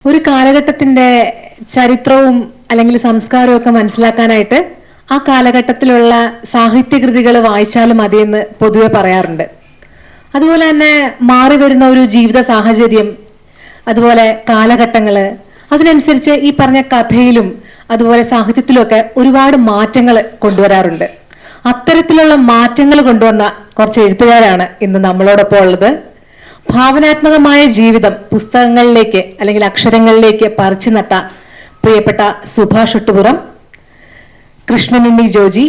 ഒരു കാലഘട്ടത്തിന്റെ ചരിത്രവും അല്ലെങ്കിൽ സംസ്കാരവും ഒക്കെ മനസ്സിലാക്കാനായിട്ട് ആ കാലഘട്ടത്തിലുള്ള സാഹിത്യകൃതികൾ വായിച്ചാലും മതിയെന്ന് പൊതുവെ പറയാറുണ്ട്. അതുപോലെ തന്നെ മാറി വരുന്ന ഒരു ജീവിത സാഹചര്യം, അതുപോലെ കാലഘട്ടങ്ങൾ, അതിനനുസരിച്ച് ഈ പറഞ്ഞ കഥയിലും അതുപോലെ സാഹിത്യത്തിലുമൊക്കെ ഒരുപാട് മാറ്റങ്ങൾ കൊണ്ടുവരാറുണ്ട്. അത്തരത്തിലുള്ള മാറ്റങ്ങൾ കൊണ്ടുവന്ന കുറച്ച് എഴുത്തുകാരാണ് ഇന്ന് നമ്മളോടൊപ്പം ഉള്ളത്. ഭാവനാത്മകമായ ജീവിതം പുസ്തകങ്ങളിലേക്ക് അല്ലെങ്കിൽ അക്ഷരങ്ങളിലേക്ക് പറിച്ചു നട്ട പ്രിയപ്പെട്ട സുഭാഷ് ഒട്ടുപുറം, കൃഷ്ണനുണ്ണി ജോജി,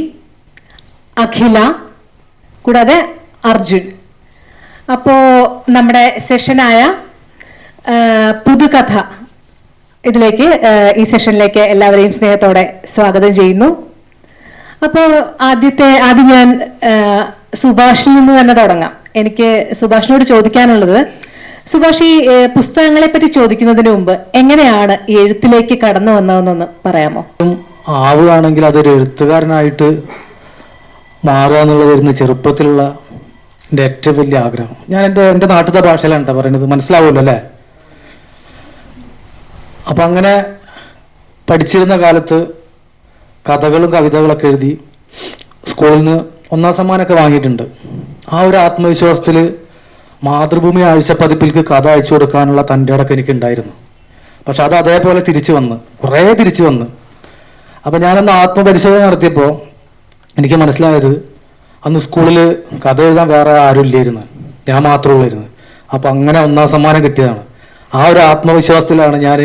അഖില, കൂടാതെ അർജുൻ. അപ്പോൾ നമ്മുടെ സെഷനായ പുതുകഥ ഇതിലേക്ക് ഈ സെഷനിലേക്ക് എല്ലാവരെയും സ്നേഹത്തോടെ സ്വാഗതം ചെയ്യുന്നു. അപ്പോൾ ആദ്യം ഞാൻ സുഭാഷിൽ നിന്ന് തന്നെ തുടങ്ങാം. എനിക്ക് സുഭാഷിനോട് ചോദിക്കാനുള്ളത്, സുഭാഷ് ഈ പുസ്തകങ്ങളെ പറ്റി ചോദിക്കുന്നതിന് മുമ്പ് എങ്ങനെയാണ് ഈ എഴുത്തിലേക്ക് കടന്നു വന്നതെന്നൊന്ന് പറയാമോ? ആവുകയാണെങ്കിൽ അതൊരു എഴുത്തുകാരനായിട്ട് മാറുക എന്നുള്ളതായിരുന്നു ചെറുപ്പത്തിലുള്ള എൻ്റെ ഏറ്റവും വലിയ ആഗ്രഹം. ഞാൻ എൻ്റെ നാട്ടിലത്തെ ഭാഷയിലാണ് കേട്ടോ പറയുന്നത്, മനസ്സിലാവുമല്ലോ അല്ലേ? അപ്പം അങ്ങനെ പഠിച്ചിരുന്ന കാലത്ത് കഥകളും കവിതകളൊക്കെ എഴുതി സ്കൂളിൽ നിന്ന് 1ാം സമ്മാനമൊക്കെ വാങ്ങിയിട്ടുണ്ട്. ആ ഒരു ആത്മവിശ്വാസത്തിൽ മാതൃഭൂമി ആഴ്ചപ്പതിപ്പിലേക്ക് കഥ അയച്ചു കൊടുക്കാനുള്ള തൻ്റെ ഇടയ്ക്ക് എനിക്കുണ്ടായിരുന്നു. പക്ഷെ അത് അതേപോലെ കുറേ തിരിച്ചു വന്ന്. അപ്പം ഞാനന്ന് ആത്മപരിശോധന നടത്തിയപ്പോൾ എനിക്ക് മനസ്സിലായത്, അന്ന് സ്കൂളിൽ കഥ എഴുതാൻ വേറെ ആരും ഇല്ലായിരുന്നു, ഞാൻ മാത്രമേ ഉള്ളായിരുന്നു. അപ്പം അങ്ങനെ 1ാം സമ്മാനം കിട്ടിയതാണ്. ആ ഒരു ആത്മവിശ്വാസത്തിലാണ് ഞാൻ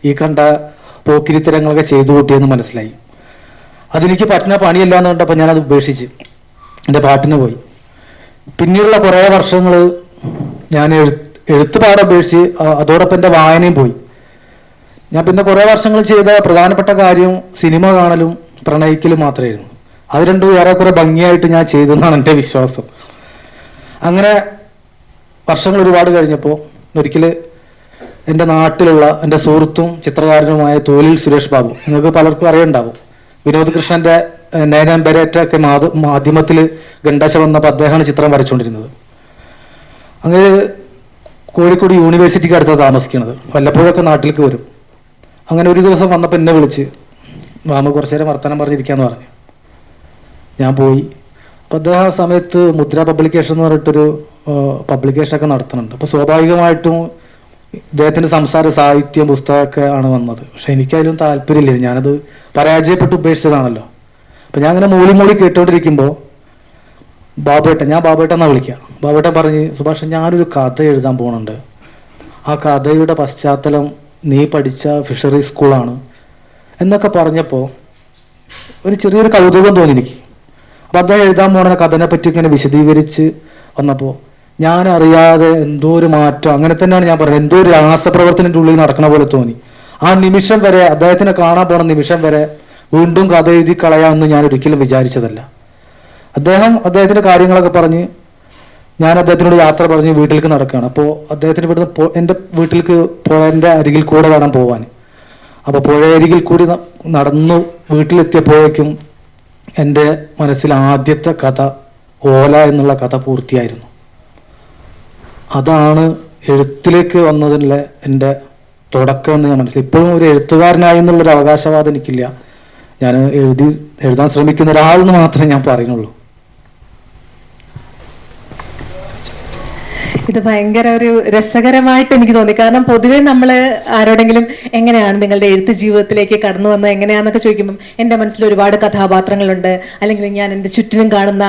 ഈ കണ്ട പോക്കിരിത്തരങ്ങളൊക്കെ ചെയ്തു കൂട്ടിയെന്ന് മനസ്സിലായി. അതെനിക്ക് പറ്റുന്ന പണിയല്ല എന്ന് കണ്ടപ്പോൾ ഞാനത് ഉപേക്ഷിച്ച് എൻ്റെ പാട്ടിന് പോയി. പിന്നീടുള്ള കുറേ വർഷങ്ങൾ ഞാൻ എഴുത്തുപാട് ഉപേക്ഷിച്ച് അതോടൊപ്പം എൻ്റെ വായനയും പോയി. ഞാൻ പിന്നെ കുറേ വർഷങ്ങൾ ചെയ്ത പ്രധാനപ്പെട്ട കാര്യം സിനിമ കാണലും പ്രണയിക്കലും മാത്രമായിരുന്നു. അത് രണ്ടും ഏറെക്കുറെ ഭംഗിയായിട്ട് ഞാൻ ചെയ്തു എന്നാണ് എൻ്റെ വിശ്വാസം. അങ്ങനെ വർഷങ്ങൾ ഒരുപാട് കഴിഞ്ഞപ്പോൾ ഒരിക്കൽ എൻ്റെ നാട്ടിലുള്ള എൻ്റെ സുഹൃത്തും ചിത്രകാരനുമായ തോലിൽ സുരേഷ് ബാബു, നിങ്ങൾക്ക് പലർക്കും അറിയുണ്ടാവും, വിനോദ് കൃഷ്ണൻ്റെ നയനമ്പരേറ്റൊക്കെ മാധ്യമത്തിൽ ഗണ്ടാശ വന്നപ്പോൾ അദ്ദേഹമാണ് ചിത്രം വരച്ചുകൊണ്ടിരുന്നത്. അങ്ങനെ കോഴിക്കോട് യൂണിവേഴ്സിറ്റിക്ക് അടുത്താണ് താമസിക്കുന്നത്. വല്ലപ്പോഴൊക്കെ നാട്ടിലേക്ക് വരും. അങ്ങനെ ഒരു ദിവസം വന്നപ്പോൾ എന്നെ വിളിച്ച്, മാമ കുറച്ചു നേരം വർത്തമാനം പറഞ്ഞിരിക്കാന്ന് പറഞ്ഞു. ഞാൻ പോയി. അപ്പോൾ അദ്ദേഹം ആ സമയത്ത് മുദ്ര പബ്ലിക്കേഷൻ എന്ന് പറഞ്ഞിട്ടൊരു പബ്ലിക്കേഷനൊക്കെ നടത്തുന്നുണ്ട്. അപ്പോൾ സ്വാഭാവികമായിട്ടും ഇദ്ദേഹത്തിൻ്റെ സംസാര സാഹിത്യം പുസ്തകമൊക്കെ ആണ് വന്നത്. പക്ഷെ എനിക്കതിലും താല്പര്യമില്ല, ഞാനത് പരാജയപ്പെട്ട് ഉപേക്ഷിച്ചതാണല്ലോ. അപ്പം ഞാൻ അങ്ങനെ മൂളി കേട്ടുകൊണ്ടിരിക്കുമ്പോൾ ഞാൻ ബാബുവേട്ടൻ എന്നാണ് വിളിക്കുക. ബാബുവേട്ടൻ പറഞ്ഞ്, സുഭാഷ് ഞാനൊരു കഥ എഴുതാൻ പോകുന്നുണ്ട്, ആ കഥയുടെ പശ്ചാത്തലം നീ പഠിച്ച ഫിഷറി സ്കൂളാണ് എന്നൊക്കെ പറഞ്ഞപ്പോൾ ഒരു ചെറിയൊരു കൗതുകം തോന്നി എനിക്ക്. അപ്പോൾ അദ്ദേഹം എഴുതാൻ പോകുന്ന കഥനെ പറ്റി ഇങ്ങനെ വിശദീകരിച്ച് വന്നപ്പോൾ ഞാൻ അറിയാതെ എന്തോ ഒരു മാറ്റം, അങ്ങനെ തന്നെയാണ് ഞാൻ പറയുന്നത്, എന്തോ ഒരു രാസപ്രവർത്തനത്തിൻ്റെ ഉള്ളിൽ നടക്കണ പോലെ തോന്നി. ആ നിമിഷം വരെ, അദ്ദേഹത്തിനെ കാണാൻ പോണ നിമിഷം വരെ വീണ്ടും കഥ എഴുതി കളയാമെന്ന് ഞാൻ ഒരിക്കലും വിചാരിച്ചതല്ല. അദ്ദേഹത്തിൻ്റെ കാര്യങ്ങളൊക്കെ പറഞ്ഞ് ഞാൻ അദ്ദേഹത്തിനോട് യാത്ര പറഞ്ഞ് വീട്ടിലേക്ക് നടക്കുകയാണ്. അപ്പോൾ അദ്ദേഹത്തിന് ഇവിടുന്ന് എൻ്റെ വീട്ടിലേക്ക് പുഴൻ്റെ അരികിൽ കൂടെ വേണം പോവാൻ. അപ്പോൾ പുഴയരികിൽ കൂടി നടന്നു വീട്ടിലെത്തിയപ്പോഴേക്കും എൻ്റെ മനസ്സിൽ ആദ്യത്തെ കഥ ഓല എന്നുള്ള കഥ പൂർത്തിയായിരുന്നു. അതാണ് എഴുത്തിലേക്ക് വന്നതിനുള്ള എൻ്റെ തുടക്കം എന്ന് ഞാൻ മനസ്സിലായി. ഇപ്പോഴും ഒരു എഴുത്തുകാരനായി എന്നുള്ളൊരു അവകാശവാദം എനിക്കില്ല. ഞാൻ എഴുതാൻ ശ്രമിക്കുന്ന ഒരാളെന്ന് മാത്രമേ ഞാൻ പറയുന്നുള്ളൂ. ഇത് ഭയങ്കര ഒരു രസകരമായിട്ട് എനിക്ക് തോന്നി. കാരണം പൊതുവേ നമ്മൾ ആരോടെങ്കിലും എങ്ങനെയാണ് നിങ്ങളുടെ എഴുത്ത് ജീവിതത്തിലേക്ക് കടന്നു വന്നത് എങ്ങനെയാണെന്നൊക്കെ ചോദിക്കുമ്പം എൻ്റെ മനസ്സിൽ ഒരുപാട് കഥാപാത്രങ്ങളുണ്ട്, അല്ലെങ്കിൽ ഞാൻ എൻ്റെ ചുറ്റിനും കാണുന്ന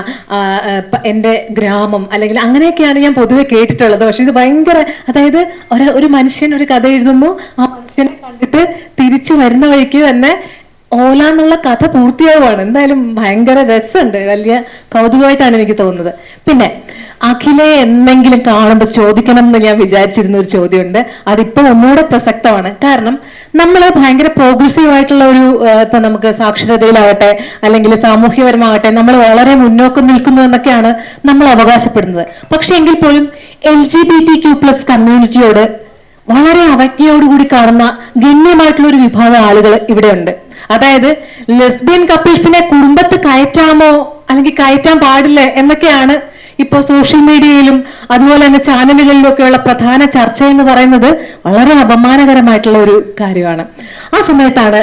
എൻ്റെ ഗ്രാമം, അല്ലെങ്കിൽ അങ്ങനെയൊക്കെയാണ് ഞാൻ പൊതുവെ കേട്ടിട്ടുള്ളത്. പക്ഷെ ഇത് ഭയങ്കര, അതായത് ഒരു മനുഷ്യൻ ഒരു കഥ എഴുതുന്നു, ആ മനുഷ്യനെ കണ്ടിട്ട് തിരിച്ചു വരുന്ന വഴിക്ക് തന്നെ ഓല എന്നുള്ള കഥ പൂർത്തിയാവുകയാണ്. എന്തായാലും ഭയങ്കര രസമുണ്ട്, വലിയ കൗതുകമായിട്ടാണ് എനിക്ക് തോന്നുന്നത്. പിന്നെ അഖിലെ എന്നെങ്കിലും കാണുമ്പോൾ ചോദിക്കണം എന്ന് ഞാൻ വിചാരിച്ചിരുന്ന ഒരു ചോദ്യമുണ്ട്. അതിപ്പോൾ ഒന്നുകൂടെ പ്രസക്തമാണ്. കാരണം നമ്മൾ ഭയങ്കര പ്രോഗ്രസീവ് ആയിട്ടുള്ള ഒരു, ഇപ്പൊ നമുക്ക് സാക്ഷരതയിലാവട്ടെ അല്ലെങ്കിൽ സാമൂഹ്യപരമാവട്ടെ നമ്മൾ വളരെ മുന്നോക്കം നിൽക്കുന്നു എന്നൊക്കെയാണ് നമ്മൾ അവകാശപ്പെടുന്നത്. പക്ഷെ എങ്കിൽ പോലും LGBTQ+ കമ്മ്യൂണിറ്റിയോട് വളരെ അവജ്ഞയോടുകൂടി കാണുന്ന ഗണ്യമായിട്ടുള്ള ഒരു വിഭാഗം ആളുകൾ ഇവിടെ ഉണ്ട്. അതായത് ലെസ്ബിയൻ കപ്പിൾസിനെ കുടുംബത്ത് കയറ്റാമോ അല്ലെങ്കിൽ കയറ്റാൻ പാടില്ല എന്നൊക്കെയാണ് ഇപ്പോൾ സോഷ്യൽ മീഡിയയിലും അതുപോലെ തന്നെ ചാനലുകളിലും ഒക്കെയുള്ള പ്രധാന ചർച്ച എന്ന് പറയുന്നത് വളരെ അപമാനകരമായിട്ടുള്ള ഒരു കാര്യമാണ്. ആ സമയത്താണ്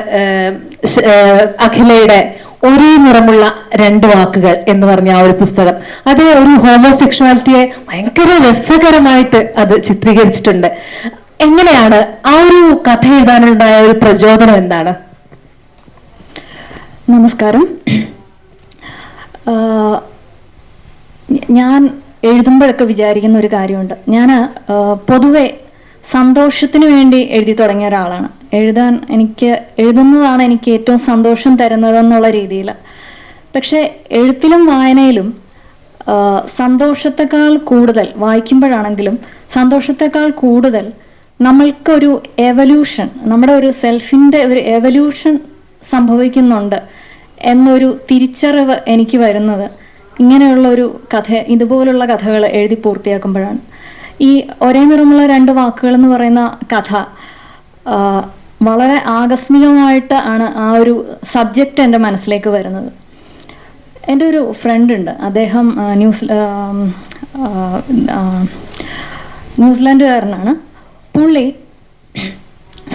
അഖിലയുടെ ഒരേ നിറമുള്ള രണ്ട് വാക്കുകൾ എന്ന് പറഞ്ഞ ആ ഒരു പുസ്തകം, അത് ഒരു ഹോമോസെക്ഷുവാലിറ്റിയെ ഭയങ്കര രസകരമായിട്ട് അത് ചിത്രീകരിച്ചിട്ടുണ്ട്. എങ്ങനെയാണ് ആ ഒരു കഥ എഴുതാനുണ്ടായ ഒരു പ്രചോദനം എന്താണ്? നമസ്കാരം. ഞാൻ എഴുതുമ്പോഴൊക്കെ വിചാരിക്കുന്ന ഒരു കാര്യമുണ്ട്. ഞാൻ പൊതുവെ സന്തോഷത്തിന് വേണ്ടി എഴുതി തുടങ്ങിയ ഒരാളാണ്. എഴുതുന്നതാണ് എനിക്ക് ഏറ്റവും സന്തോഷം തരുന്നതെന്നുള്ള രീതിയിൽ. പക്ഷെ എഴുത്തിലും വായനയിലും സന്തോഷത്തെക്കാൾ കൂടുതൽ, വായിക്കുമ്പോഴാണെങ്കിലും സന്തോഷത്തെക്കാൾ കൂടുതൽ നമ്മൾക്കൊരു എവല്യൂഷൻ, നമ്മുടെ ഒരു സെൽഫിൻ്റെ ഒരു എവല്യൂഷൻ സംഭവിക്കുന്നുണ്ട് എന്നൊരു തിരിച്ചറിവ് എനിക്ക് വരുന്നത് ഇങ്ങനെയുള്ള ഒരു കഥ, ഇതുപോലുള്ള കഥകൾ എഴുതി പൂർത്തിയാക്കുമ്പോഴാണ്. ഈ ഒരേ നിറമുള്ള രണ്ട് വാക്കുകൾ എന്ന് പറയുന്ന കഥ വളരെ ആകസ്മികമായിട്ട് ആണ് ആ ഒരു സബ്ജക്റ്റ് എൻ്റെ മനസ്സിലേക്ക് വരുന്നത്. എൻ്റെ ഒരു ഫ്രണ്ട് ഉണ്ട്, അദ്ദേഹം ന്യൂസിലാൻഡുകാരനാണ്. പുള്ളി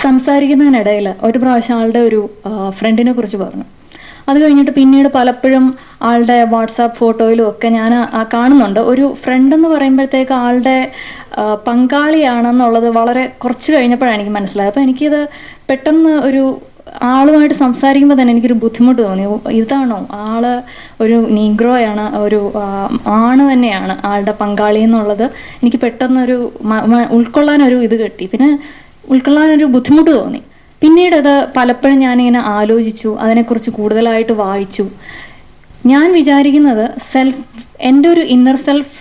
സംസാരിക്കുന്നതിനിടയിൽ ഒരു പ്രാവശ്യം ആളുടെ ഒരു ഫ്രണ്ടിനെ കുറിച്ച് പറഞ്ഞു. അത് കഴിഞ്ഞിട്ട് പിന്നീട് പലപ്പോഴും ആളുടെ വാട്സാപ്പ് ഫോട്ടോയിലും ഒക്കെ ഞാൻ കാണുന്നുണ്ട്. ഒരു ഫ്രണ്ട് എന്ന് പറയുമ്പോഴത്തേക്ക് ആളുടെ പങ്കാളിയാണെന്നുള്ളത് വളരെ കുറച്ച് കഴിഞ്ഞപ്പോഴാണ് എനിക്ക് മനസ്സിലായത്. അപ്പോൾ എനിക്കിത് പെട്ടെന്ന് ഒരു ആളുമായിട്ട് സംസാരിക്കുമ്പോൾ തന്നെ എനിക്കൊരു ബുദ്ധിമുട്ട് തോന്നി. ഇതാണോ ആള്, ഒരു നീഗ്രോയാണ്, ഒരു ആണ് തന്നെയാണ് ആളുടെ പങ്കാളി എന്നുള്ളത് എനിക്ക് പെട്ടെന്നൊരു ഉൾക്കൊള്ളാനൊരു ഇത് കിട്ടി. പിന്നെ ഉൾക്കൊള്ളാനൊരു ബുദ്ധിമുട്ട് തോന്നി. പിന്നീട് അത് പലപ്പോഴും ഞാനിങ്ങനെ ആലോചിച്ചു, അതിനെക്കുറിച്ച് കൂടുതലായിട്ട് വായിച്ചു. ഞാൻ വിചാരിക്കുന്നത് എൻ്റെ ഒരു ഇന്നർ സെൽഫ്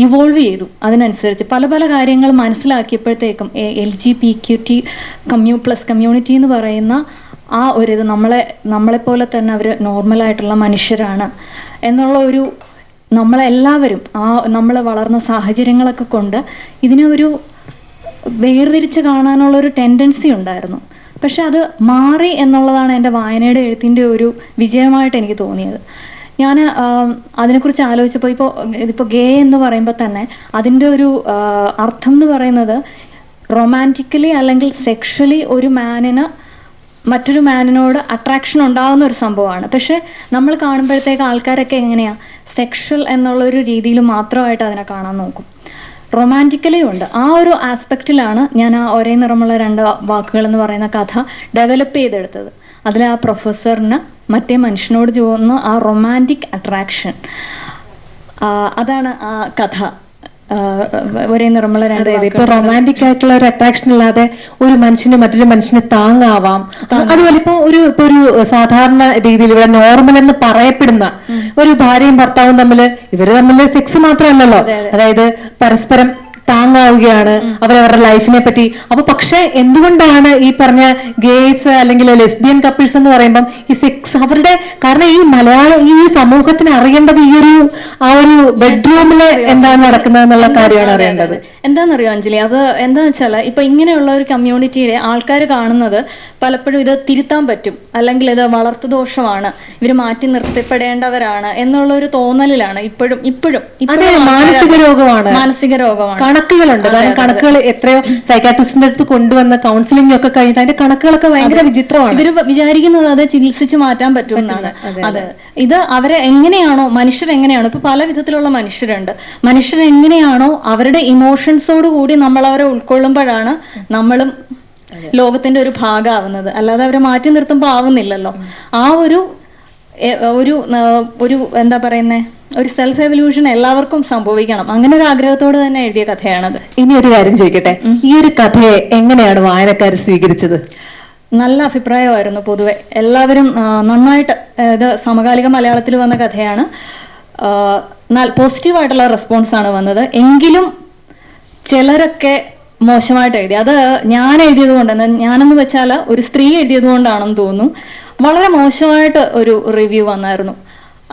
ഇവോൾവ് ചെയ്തു. അതിനനുസരിച്ച് പല പല കാര്യങ്ങൾ മനസ്സിലാക്കിയപ്പോഴത്തേക്കും LGBTQ+ കമ്മ്യൂണിറ്റി എന്ന് പറയുന്ന ആ ഒരു ഇത് നമ്മളെപ്പോലെ തന്നെ അവർ നോർമലായിട്ടുള്ള മനുഷ്യരാണ് എന്നുള്ള ഒരു, നമ്മളെല്ലാവരും നമ്മൾ വളർന്ന സാഹചര്യങ്ങളൊക്കെ കൊണ്ട് ഇതിനെ ഒരു വേർതിരിച്ച് കാണാനുള്ളൊരു ടെൻഡൻസി ഉണ്ടായിരുന്നു. പക്ഷെ അത് മാറി എന്നുള്ളതാണ് എൻ്റെ വായനയുടെ എഴുത്തിൻ്റെ ഒരു വിജയമായിട്ട് എനിക്ക് തോന്നിയത്. ഞാൻ അതിനെക്കുറിച്ച് ആലോചിച്ചപ്പോൾ ഇതിപ്പോൾ ഗേ എന്ന് പറയുമ്പോൾ തന്നെ അതിൻ്റെ ഒരു അർത്ഥം എന്ന് പറയുന്നത് റൊമാൻറ്റിക്കലി അല്ലെങ്കിൽ സെക്ഷലി ഒരു മാനിന് മറ്റൊരു മാനിനോട് അട്രാക്ഷൻ ഉണ്ടാകുന്ന ഒരു സംഭവമാണ്. പക്ഷെ നമ്മൾ കാണുമ്പോഴത്തേക്ക് ആൾക്കാരൊക്കെ എങ്ങനെയാണ് സെക്ഷൽ എന്നുള്ളൊരു രീതിയിൽ മാത്രമായിട്ട് അതിനെ കാണാൻ നോക്കും. റൊമാൻറ്റിക്കലി ഉണ്ട്. ആ ഒരു ആസ്പെക്റ്റിലാണ് ഞാൻ ആ ഒരേ നിറമുള്ള രണ്ട് വാക്കുകൾ എന്ന് പറയുന്ന കഥ ഡെവലപ്പ് ചെയ്തെടുത്തത്. അതിൽ ആ പ്രൊഫസറിന് മറ്റേ മനുഷ്യനോട് തോന്നുന്ന ആ റൊമാൻറ്റിക് അട്രാക്ഷൻ, അതാണ് ആ കഥ ഒരേ നിറമുള്ള രണ്ട്. ഇപ്പൊ റൊമാൻറ്റിക് ആയിട്ടുള്ള ഒരു അട്രാക്ഷൻ അല്ലാതെ ഒരു മനുഷ്യന് മറ്റൊരു മനുഷ്യന് താങ്ങാവാം. അതുപോലെ ഇപ്പൊ ഒരു സാധാരണ രീതിയിൽ ഇവിടെ നോർമൽ എന്ന് പറയപ്പെടുന്ന ഒരു ഭാര്യയും ഭർത്താവും ഇവര് തമ്മിൽ സെക്സ് മാത്രമല്ലല്ലോ, അതായത് പരസ്പരം താങ്ങാവുകയാണ് അവരവരുടെ ലൈഫിനെ പറ്റി. അപ്പൊ പക്ഷെ എന്തുകൊണ്ടാണ് ഈ പറഞ്ഞ ഗേയ്സ് അല്ലെങ്കിൽ ലെസ്ബിയൻ കപ്പിൾസ് എന്ന് പറയുമ്പം ഈ സെക്സ് അവരുടെ, കാരണം ഈ സമൂഹത്തിന് അറിയേണ്ടത് ആ ഒരു ബെഡ്റൂമില് എന്താണ് നടക്കുന്നത് എന്നുള്ള കാര്യമാണ് അറിയേണ്ടത്. എന്താണെന്നറിയോ അഞ്ജലി, അത് എന്താന്ന് വെച്ചാൽ ഇപ്പൊ ഇങ്ങനെയുള്ള ഒരു കമ്മ്യൂണിറ്റിയുടെ ആൾക്കാർ കാണുന്നത് പലപ്പോഴും ഇത് തിരുത്താൻ പറ്റും, അല്ലെങ്കിൽ ഇത് വളർത്തുദോഷമാണ്, ഇവർ മാറ്റി നിർത്തപ്പെടേണ്ടവരാണ് എന്നുള്ള ഒരു തോന്നലിലാണ് ഇപ്പോഴും മാനസിക രോഗമാണ്. കണക്കുകളുണ്ട്, കാരണം കണക്കുകൾ എത്രയോ സൈക്കാട്രിസ്റ്റിന്റെ അടുത്ത് കൊണ്ടുവന്ന കൗൺസിലിംഗ് ഒക്കെ കഴിഞ്ഞിട്ട് അതിന്റെ കണക്കുകളൊക്കെ ഭയങ്കര വിചിത്രമാണ്. ഇവര് വിചാരിക്കുന്നത് അത് ചികിത്സിച്ച് മാറ്റാൻ പറ്റുമെന്നാണ്. അതെ, ഇത് അവരെ എങ്ങനെയാണോ, മനുഷ്യർ എങ്ങനെയാണോ, ഇപ്പൊ പല വിധത്തിലുള്ള മനുഷ്യർ എങ്ങനെയാണോ അവരുടെ ഇമോഷൻസോട് കൂടി നമ്മൾ അവരെ ഉൾക്കൊള്ളുമ്പോഴാണ് നമ്മളും ലോകത്തിന്റെ ഒരു ഭാഗമാവുന്നത്. അല്ലാതെ അവരെ മാറ്റി നിർത്തുമ്പോൾ ആവുന്നില്ലല്ലോ. ആ ഒരു എന്താ പറയുന്നേ, ഒരു സെൽഫ് എവല്യൂഷൻ എല്ലാവർക്കും സംഭവിക്കണം, അങ്ങനെ ഒരു ആഗ്രഹത്തോട് തന്നെ എഴുതിയ കഥയാണത്. ഇനി ഒരു കാര്യം ചോദിക്കട്ടെ, ഈ ഒരു കഥയെ എങ്ങനെയാണ് വായനക്കാർ സ്വീകരിച്ചത്? നല്ല അഭിപ്രായമായിരുന്നു പൊതുവെ. എല്ലാവരും നന്നായിട്ട്, ഇത് സമകാലിക മലയാളത്തിൽ വന്ന കഥയാണ്, പോസിറ്റീവായിട്ടുള്ള റെസ്പോൺസാണ് വന്നത്. എങ്കിലും ചിലരൊക്കെ മോശമായിട്ട് എഴുതി. അത് ഞാൻ എഴുതിയത് കൊണ്ടാണ്, ഞാനെന്ന് വെച്ചാൽ ഒരു സ്ത്രീ എഴുതിയത് കൊണ്ടാണെന്ന് തോന്നുന്നു. വളരെ മോശമായിട്ട് ഒരു റിവ്യൂ വന്നായിരുന്നു.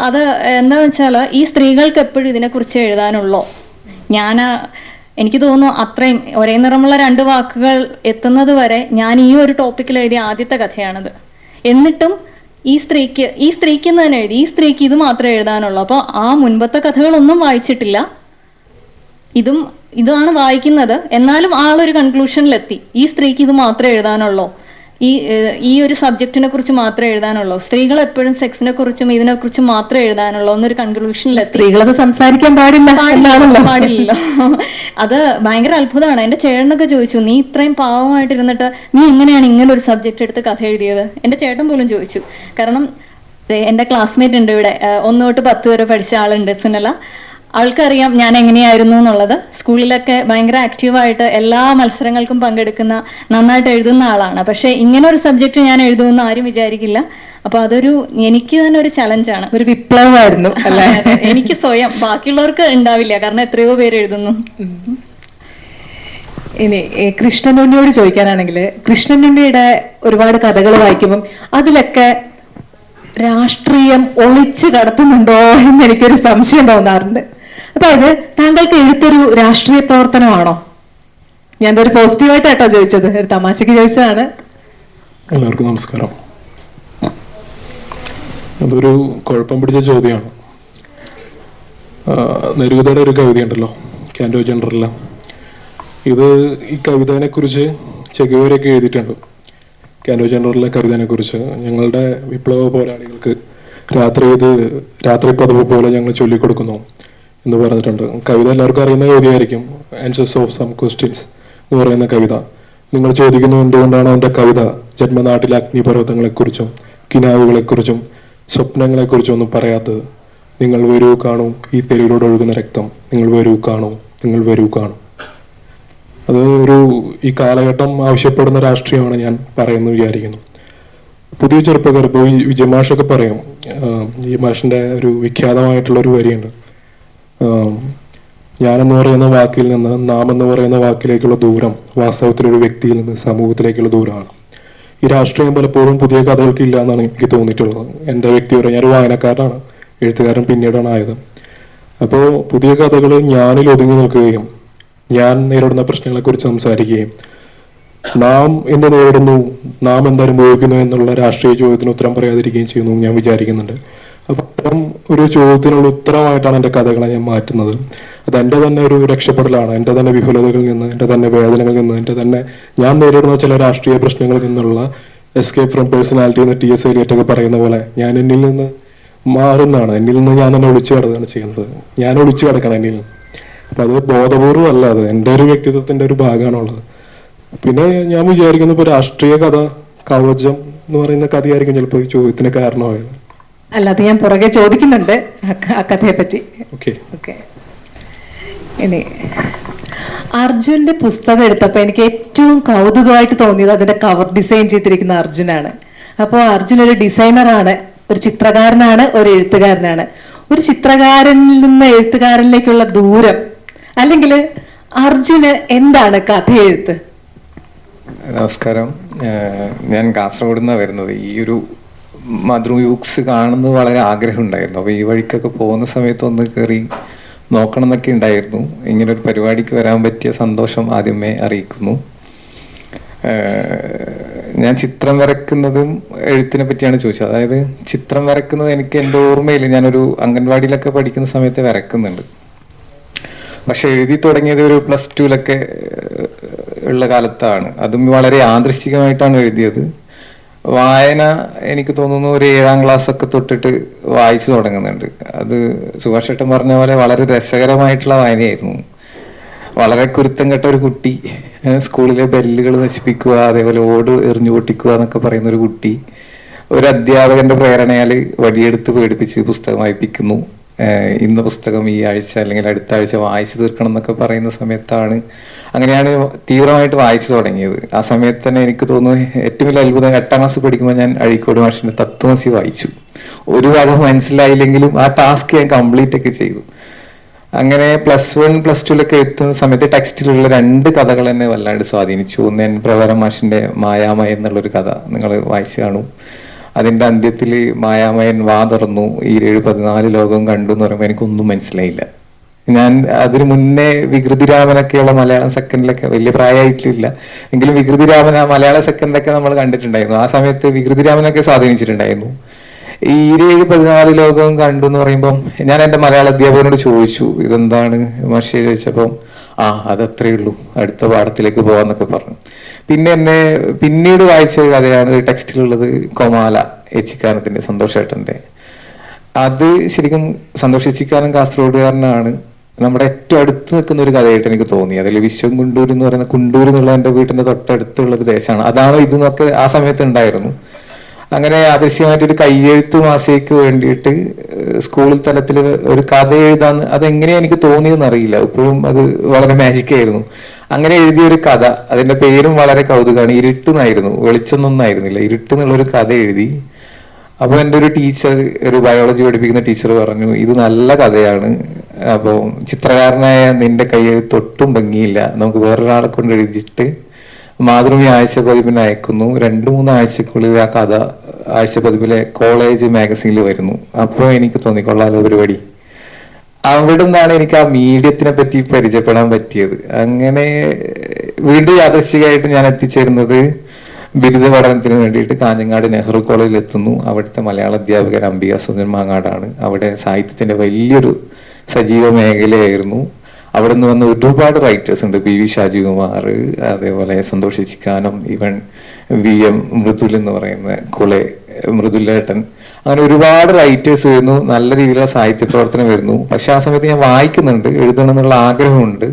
അത് എന്താണെന്ന് വെച്ചാൽ ഈ സ്ത്രീകൾക്ക് എപ്പോഴും ഇതിനെക്കുറിച്ച് എഴുതാനുള്ളോ, എനിക്ക് തോന്നുന്നു അത്രയും ഒരേ നിറമുള്ള രണ്ട് വാക്കുകൾ എത്തുന്നത് വരെ ഞാൻ ഈ ഒരു ടോപ്പിക്കിൽ എഴുതിയ ആദ്യത്തെ കഥയാണത്. എന്നിട്ടും ഈ സ്ത്രീക്ക് എന്ന് തന്നെ എഴുതി, ഈ സ്ത്രീക്ക് ഇത് മാത്രമേ എഴുതാനുള്ളൂ. അപ്പോൾ ആ മുൻപത്തെ കഥകളൊന്നും വായിച്ചിട്ടില്ല, ഇതാണ് വായിക്കുന്നത്. എന്നാലും ആളൊരു കൺക്ലൂഷനിലെത്തി, ഈ സ്ത്രീക്ക് ഇത് മാത്രമേ എഴുതാനുള്ളൂ, ഈ ഒരു സബ്ജക്റ്റിനെ കുറിച്ച് മാത്രമേ എഴുതാനുള്ളൂ, സ്ത്രീകൾ എപ്പോഴും സെക്സിനെ കുറിച്ചും ഇതിനെ കുറിച്ചും മാത്രമേ എഴുതാനുള്ളൂ എന്നൊരു കൺക്ലൂഷനിലെത്തി. സ്ത്രീകളത് സംസാരിക്കാൻ പാടില്ലല്ലോ. അത് ഭയങ്കര അത്ഭുതമാണ്. എൻ്റെ ചേട്ടനൊക്കെ ചോദിച്ചു, നീ ഇത്രയും പാവമായിട്ടിരുന്നിട്ട് നീ എങ്ങനെയാണ് ഇങ്ങനെ ഒരു സബ്ജക്റ്റ് എടുത്ത് കഥ എഴുതിയത്? എൻ്റെ ചേട്ടൻ പോലും ചോദിച്ചു. കാരണം എൻ്റെ ക്ലാസ്മേറ്റ് ഉണ്ട് ഇവിടെ, 1 തൊട്ട് 10 വരെ പഠിച്ച ആളുണ്ട്, സുനല. അവൾക്കറിയാം ഞാൻ എങ്ങനെയായിരുന്നു എന്നുള്ളത്. സ്കൂളിലൊക്കെ ഭയങ്കര ആക്റ്റീവായിട്ട് എല്ലാ മത്സരങ്ങൾക്കും പങ്കെടുക്കുന്ന, നന്നായിട്ട് എഴുതുന്ന ആളാണ്. പക്ഷെ ഇങ്ങനെ ഒരു സബ്ജക്റ്റ് ഞാൻ എഴുതുമെന്ന് ആരും വിചാരിക്കില്ല. അപ്പൊ എനിക്ക് തന്നെ ഒരു ചലഞ്ചാണ്, ഒരു വിപ്ലവമായിരുന്നു അല്ലേ? എനിക്ക് സ്വയം, ബാക്കിയുള്ളവർക്ക് ഉണ്ടാവില്ല, കാരണം എത്രയോ പേര് എഴുതുന്നു. ഇനി കൃഷ്ണനുണ്ണിയോട് ചോദിക്കാനാണെങ്കിൽ, കൃഷ്ണനുണ്ണിയുടെ ഒരുപാട് കഥകൾ വായിക്കുമ്പം അതിലൊക്കെ രാഷ്ട്രീയം ഒളിച്ചു കടത്തുന്നുണ്ടോ എന്ന് എനിക്കൊരു സംശയം തോന്നാറുണ്ട്. അതായത് താങ്കൾക്ക് എഴുത്തൊരു രാഷ്ട്രീയ പ്രവർത്തനമാണോ? ഞാൻ ഒരു പോസിറ്റീവായിട്ടാട്ടോ ചോദിച്ചത്, ഒരു തമാശക്ക് ചോദിച്ചതാണ്. എല്ലാവർക്കും നമസ്കാരം. അതൊരു കുഴപ്പം പിടിച്ച ചോദ്യമാണ്. നെരൂദയുടെ ഒരു കവിതയുണ്ടല്ലോ, കാൻഡോ ജനറലിലെ, ഈ കവിതയെ കുറിച്ച് ചെഗുവേരയൊക്കെ എഴുതിയിട്ടുണ്ട്. കാൻഡോ ജനറലിലെ കവിതയെ കുറിച്ച് ഞങ്ങളുടെ വിപ്ലവ പോരാളികൾക്ക് രാത്രി പതിവ് പോലെ ഞങ്ങൾ ചൊല്ലിക്കൊടുക്കുന്നു എന്ന് പറഞ്ഞിട്ടുണ്ട്. കവിത എല്ലാവർക്കും അറിയുന്ന കവിതയായിരിക്കും, ആൻസേഴ്സ് ഓഫ് സം ക്വസ്റ്റ്യൻസ് എന്ന് പറയുന്ന കവിത. നിങ്ങൾ ചോദിക്കുന്നു എന്തുകൊണ്ടാണ് എൻ്റെ കവിത ജന്മനാട്ടിലെ അഗ്നിപർവ്വതങ്ങളെക്കുറിച്ചും കിനാവുകളെക്കുറിച്ചും സ്വപ്നങ്ങളെക്കുറിച്ചും ഒന്നും പറയാത്തത്? നിങ്ങൾ വരൂ കാണൂ ഈ തെരുവിലൂടെ ഒഴുകുന്ന രക്തം, നിങ്ങൾ വരൂ കാണൂ, നിങ്ങൾ വരൂ കാണൂ. അത് ഈ കാലഘട്ടം ആവശ്യപ്പെടുന്ന രാഷ്ട്രീയമാണ് ഞാൻ പറയുന്നത് വിചാരിക്കുന്നു. പുതിയ ചെറുപ്പക്കാർ ഇപ്പോൾ വിജയമാഷൊക്കെ പറയും, ഈ മാഷിൻ്റെ ഒരു വിഖ്യാതമായിട്ടുള്ള ഒരു വരിയുണ്ട്, ഞാനെന്ന് പറയുന്ന വാക്കിൽ നിന്ന് നാം എന്ന് പറയുന്ന വാക്കിലേക്കുള്ള ദൂരം വാസ്തവത്തിലൊരു വ്യക്തിയിൽ നിന്ന് സമൂഹത്തിലേക്കുള്ള ദൂരമാണ്. ഈ രാഷ്ട്രീയം പലപ്പോഴും പുതിയ കഥകൾക്കില്ല എന്നാണ് എനിക്ക് തോന്നിയിട്ടുള്ളത്. എൻ്റെ വ്യക്തിപരം, ഞാനൊരു വായനക്കാരനാണ്, എഴുത്തുകാരൻ പിന്നീടാണ് ആയത്. അപ്പോൾ പുതിയ കഥകൾ ഞാനിൽ ഒതുങ്ങി നിൽക്കുകയും ഞാൻ നേരിടുന്ന പ്രശ്നങ്ങളെക്കുറിച്ച് സംസാരിക്കുകയും നാം എന്ത് നേരിടുന്നു, നാം എന്തനുഭവിക്കുന്നു എന്നുള്ള രാഷ്ട്രീയ ചോദ്യത്തിന് ഉത്തരം പറയാതിരിക്കുകയും ചെയ്യുന്നു ഞാൻ വിചാരിക്കുന്നുണ്ട്. അപ്പം അത്തരം ഒരു ചോദ്യത്തിനുള്ള ഉത്തരമായിട്ടാണ് എൻ്റെ കഥകളെ ഞാൻ മാറ്റുന്നത്. അത് എൻ്റെ തന്നെ ഒരു രക്ഷപ്പെടലാണ്, എൻ്റെ തന്നെ വിഫലതകളിൽ നിന്ന്, എൻ്റെ തന്നെ വേദനകളിൽ നിന്ന്, എൻ്റെ തന്നെ ഞാൻ നേരിടുന്ന ചില രാഷ്ട്രീയ പ്രശ്നങ്ങളിൽ നിന്നുള്ള എസ്കേപ്പ് ഫ്രം പേഴ്സണാലിറ്റി എന്ന് T.S. എലിയറ്റൊക്കെ പറയുന്ന പോലെ ഞാൻ എന്നിൽ നിന്ന് മാറുന്നതാണ്, എന്നിൽ നിന്ന് ഞാൻ തന്നെ ഒളിച്ചു കിടക്കുകയാണ് ചെയ്യുന്നത്. ഞാൻ ഒളിച്ചു കിടക്കണം എന്നിൽ നിന്ന്. അപ്പം അത് ബോധപൂർവ്വം അല്ല, അത് എൻ്റെ ഒരു വ്യക്തിത്വത്തിൻ്റെ ഒരു ഭാഗമാണുള്ളത്. പിന്നെ ഞാൻ വിചാരിക്കുന്നു ഇപ്പോൾ രാഷ്ട്രീയ കഥ കവചം എന്ന് പറയുന്ന കഥയായിരിക്കും ചിലപ്പോൾ ഈ ചോദ്യത്തിന് കാരണമായത്. അല്ലാതെ ഞാൻ പുറകെ ചോദിക്കുന്നുണ്ട് ആ കഥയെ പറ്റി. ഓക്കെ. ഇനി അർജുന്റെ പുസ്തകം എടുത്തപ്പോൾ എനിക്ക് ഏറ്റവും കൗതുകമായിട്ട് തോന്നിയത് അതിന്റെ കവർ ഡിസൈൻ ചെയ്തിരിക്കുന്ന അർജുനാണ്. അപ്പോൾ അർജുൻ ഒരു ഡിസൈനറാണ്, ഒരു ചിത്രകാരനാണ്, ഒരു എഴുത്തുകാരനാണ്. ഒരു ചിത്രകാരനിൽ നിന്ന് എഴുത്തുകാരനിലേക്കുള്ള ദൂരം, അല്ലെങ്കിൽ അർജുന് എന്താണ് കഥയെഴുത്ത്? നമസ്കാരം, ഞാൻ കാസർഗോഡ് നിന്നാണ് വരുന്നത്. ഈ ഒരു മധുരയൂക്സ് കാണുന്നത് വളരെ ആഗ്രഹമുണ്ടായിരുന്നു. അപ്പോൾ ഈ വഴിക്കൊക്കെ പോകുന്ന സമയത്ത് ഒന്ന് കയറി നോക്കണം എന്നൊക്കെ ഉണ്ടായിരുന്നു. ഇങ്ങനൊരു പരിപാടിക്ക് വരാൻ പറ്റിയ സന്തോഷം ആദ്യമേ അറിയിക്കുന്നു. ഞാൻ ചിത്രം വരയ്ക്കുന്നതും എഴുത്തിനെ പറ്റിയാണ് ചോദിച്ചത്. അതായത് ചിത്രം വരയ്ക്കുന്നത് എനിക്ക് എൻ്റെ ഓർമ്മയിൽ ഞാനൊരു അംഗൻവാടിയിലൊക്കെ പഠിക്കുന്ന സമയത്ത് വരയ്ക്കുന്നുണ്ട്. പക്ഷെ എഴുതി തുടങ്ങിയത് ഒരു +2 ഉള്ള കാലത്താണ്. അതും വളരെ യാദൃശ്ചികമായിട്ടാണ് എഴുതിയത്. വായന എനിക്ക് തോന്നുന്നു ഒരു 7ാം ക്ലാസ്സൊക്കെ തൊട്ടിട്ട് വായിച്ചു തുടങ്ങുന്നുണ്ട്. അത് സുഭാഷ് ഏട്ടൻ പറഞ്ഞ പോലെ വളരെ രസകരമായിട്ടുള്ള വായനയായിരുന്നു. വളരെ കുരുത്തം കെട്ട ഒരു കുട്ടി, സ്കൂളിലെ ബെല്ലുകൾ നശിപ്പിക്കുക, അതേപോലെ ഓട് എറിഞ്ഞു പൊട്ടിക്കുക എന്നൊക്കെ പറയുന്ന ഒരു കുട്ടി ഒരു അധ്യാപകന്റെ പ്രേരണയാൽ വടിയെടുത്ത് പേടിപ്പിച്ച് പുസ്തകം വായിപ്പിക്കുന്നു. ഇന്ന പുസ്തകം ഈ ആഴ്ച അല്ലെങ്കിൽ അടുത്ത ആഴ്ച വായിച്ചു തീർക്കണം എന്നൊക്കെ പറയുന്ന സമയത്താണ്, അങ്ങനെയാണ് തീവ്രമായിട്ട് വായിച്ചു തുടങ്ങിയത്. ആ സമയത്ത് തന്നെ എനിക്ക് തോന്നുന്നു ഏറ്റവും വലിയ അത്ഭുതം, 8ാം ക്ലാസ് പഠിക്കുമ്പോൾ ഞാൻ അഴീക്കോട് മാഷിന്റെ തത്വമസി വായിച്ചു. ഒരു ഭാഗം മനസ്സിലായില്ലെങ്കിലും ആ ടാസ്ക് ഞാൻ കംപ്ലീറ്റ് ഒക്കെ ചെയ്തു. അങ്ങനെ +1 +2 എത്തുന്ന സമയത്ത് ടെക്സ്റ്റിലുള്ള 2 കഥകൾ എന്നെ വല്ലാണ്ട് സ്വാധീനിച്ചു. ഒന്ന് എൻ പ്രവരം മാഷിന്റെ മായാമയ എന്നുള്ളൊരു കഥ നിങ്ങൾ വായിച്ചു കാണും. അതിൻ്റെ അന്ത്യത്തിൽ മായാമയൻ വാ തുറന്നു, ഈ 14 ലോകം കണ്ടു എന്ന് പറയുമ്പോൾ എനിക്കൊന്നും മനസ്സിലായില്ല. ഞാൻ അതിനു മുന്നേ വികൃതി രാമനൊക്കെയുള്ള മലയാളം സെക്കൻഡിലൊക്കെ വലിയ പ്രായമായിട്ടില്ല എങ്കിലും വികൃതി രാമൻ ആ മലയാള സെക്കൻഡൊക്കെ നമ്മൾ കണ്ടിട്ടുണ്ടായിരുന്നു. ആ സമയത്ത് വികൃതി രാമനൊക്കെ സ്വാധീനിച്ചിട്ടുണ്ടായിരുന്നു. ഈ 17 ലോകവും കണ്ടു എന്ന് പറയുമ്പം ഞാൻ എൻ്റെ മലയാള അധ്യാപകനോട് ചോദിച്ചു ഇതെന്താണ് മാഷേ ചോദിച്ചപ്പം അതത്രേ ഉള്ളൂ, അടുത്ത പാഠത്തിലേക്ക് പോവാന്നൊക്കെ പറഞ്ഞു. പിന്നെ പിന്നീട് വായിച്ച ഒരു കഥയാണ് ടെക്സ്റ്റിലുള്ളത്, കൊമാല എച്ചിക്കാനത്തിന്റെ, സന്തോഷേട്ടന്റെ. അത് ശരിക്കും സന്തോഷ് എച്ചിക്കാനം കാസർഗോഡുകാരനാണ്. നമ്മുടെ ഏറ്റവും അടുത്ത് നിൽക്കുന്ന ഒരു കഥയായിട്ട് എനിക്ക് തോന്നി. അതിൽ വിശ്വം കുണ്ടൂർ എന്ന് പറയുന്ന, കുണ്ടൂർ എന്നുള്ള എൻ്റെ വീട്ടിന്റെ തൊട്ടടുത്തുള്ള ഒരു ദേശമാണ്. അതാണ് ഇതെന്നൊക്കെ ആ സമയത്ത് ഉണ്ടായിരുന്നു. അങ്ങനെ അദൃശ്യമായിട്ടൊരു കയ്യെഴുത്ത് മാസികയ്ക്ക് വേണ്ടിയിട്ട് സ്കൂൾ തലത്തിൽ ഒരു കഥ എഴുതാന്ന്, അതെങ്ങനെയാ എനിക്ക് തോന്നിയെന്ന് അറിയില്ല. ഇപ്പോഴും അത് വളരെ മാജിക് ആയിരുന്നു. അങ്ങനെ എഴുതിയൊരു കഥ, അതിന്റെ പേരും വളരെ കൗതുകമാണ്. ഇരുട്ട് എന്നായിരുന്നു, വെളിച്ചൊന്നും ആയിരുന്നില്ല, ഇരുട്ട് എന്നുള്ളൊരു കഥ എഴുതി. അപ്പോൾ എൻ്റെ ഒരു ടീച്ചർ, ഒരു ബയോളജി പഠിപ്പിക്കുന്ന ടീച്ചർ പറഞ്ഞു ഇത് നല്ല കഥയാണ്, അപ്പോൾ ചിത്രകാരനായ നിന്റെ കയ്യെഴുത്ത് ഒട്ടും ഭംഗിയില്ല, നമുക്ക് വേറൊരാളെ കൊണ്ട് എഴുതിയിട്ട് മാതൃഭൂമി ആഴ്ചപ്പതിപ്പിന് അയക്കുന്നു. 2-3 ആഴ്ചക്കുള്ളിൽ ആ കഥ ആഴ്ചപ്പതിപ്പിലെ കോളേജ് മാഗസീനിൽ വരുന്നു. അപ്പോൾ എനിക്ക് തോന്നിക്കൊള്ളാലോ പരിപാടി. അവിടെ നിന്നാണ് എനിക്ക് ആ മീഡിയത്തിനെ പറ്റി പരിചയപ്പെടാൻ പറ്റിയത്. അങ്ങനെ വീണ്ടും യാദൃശ്ചികമായിട്ട് ഞാൻ എത്തിച്ചേരുന്നത് ബിരുദ പഠനത്തിന് വേണ്ടിയിട്ട് കാഞ്ഞങ്ങാട് നെഹ്റു കോളേജിൽ എത്തുന്നു. അവിടുത്തെ മലയാള അധ്യാപകൻ അംബിക സുന്ദരൻ മാങ്ങാടാണ്. അവിടെ സാഹിത്യത്തിന്റെ വലിയൊരു സജീവ മേഖലയായിരുന്നു. അവിടെ നിന്ന് വന്ന ഒരുപാട് റൈറ്റേഴ്സ് ഉണ്ട്, PV ഷാജികുമാർ, അതേപോലെ സന്തോഷ് എച്ചിക്കാനം, ഈവൻ VM മൃദുൽ എന്ന് പറയുന്ന കുളെ മൃദുലേട്ടൻ, അങ്ങനെ ഒരുപാട് റൈറ്റേഴ്സ് വരുന്നു. നല്ല രീതിയിലുള്ള സാഹിത്യ പ്രവർത്തനം വരുന്നു. പക്ഷെ ആ സമയത്ത് ഞാൻ വായിക്കുന്നുണ്ട്, എഴുതണം എന്നുള്ള ആഗ്രഹമുണ്ട്.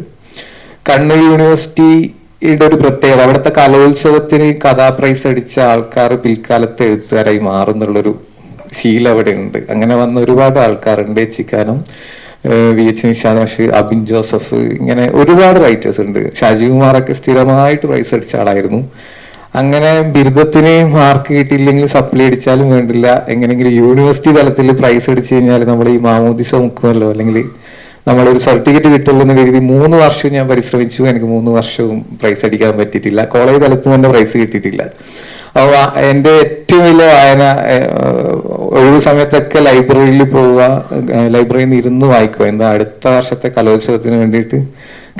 കണ്ണൂർ യൂണിവേഴ്സിറ്റിയുടെ ഒരു പ്രത്യേകത, അവിടുത്തെ കലോത്സവത്തിന് കഥാപ്രൈസ് അടിച്ച ആൾക്കാർ പിൽക്കാലത്ത് എഴുത്തുകാരായി മാറുന്നുള്ളൊരു ശീലം അവിടെ ഉണ്ട്. അങ്ങനെ വന്ന ഒരുപാട് ആൾക്കാരുണ്ട്. എച്ചിക്കാനം, VH നിഷാദ് മാഷ്, അബിൻ ജോസഫ്, ഇങ്ങനെ ഒരുപാട് റൈറ്റേഴ്സ് ഉണ്ട്. ഷാജികുമാറൊക്കെ സ്ഥിരമായിട്ട് പ്രൈസ് അടിച്ച ആളായിരുന്നു. അങ്ങനെ ബിരുദത്തിന് മാർക്ക് കിട്ടിയില്ലെങ്കിൽ സപ്ലൈ അടിച്ചാലും വേണ്ടില്ല, എങ്ങനെയെങ്കിലും യൂണിവേഴ്സിറ്റി തലത്തിൽ പ്രൈസ് അടിച്ചു കഴിഞ്ഞാൽ നമ്മൾ ഈ മാമോദിസ മുക്കുമല്ലോ, അല്ലെങ്കിൽ നമ്മളൊരു സർട്ടിഫിക്കറ്റ് കിട്ടുള്ളൂ എന്ന രീതി 3 വർഷം ഞാൻ പരിശ്രമിച്ചു. എനിക്ക് 3 വർഷവും പ്രൈസ് അടിക്കാൻ പറ്റിയിട്ടില്ല. കോളേജ് തലത്തിൽ തന്നെ പ്രൈസ് കിട്ടിയിട്ടില്ല. അപ്പോൾ എൻ്റെ ഏറ്റവും വലിയ വായന, ഒഴിവ് സമയത്തൊക്കെ ലൈബ്രറിയിൽ പോവുക, ലൈബ്രറിയിൽ നിന്ന് ഇരുന്ന് വായിക്കുക, എന്താ അടുത്ത വർഷത്തെ കലോത്സവത്തിന് വേണ്ടിയിട്ട്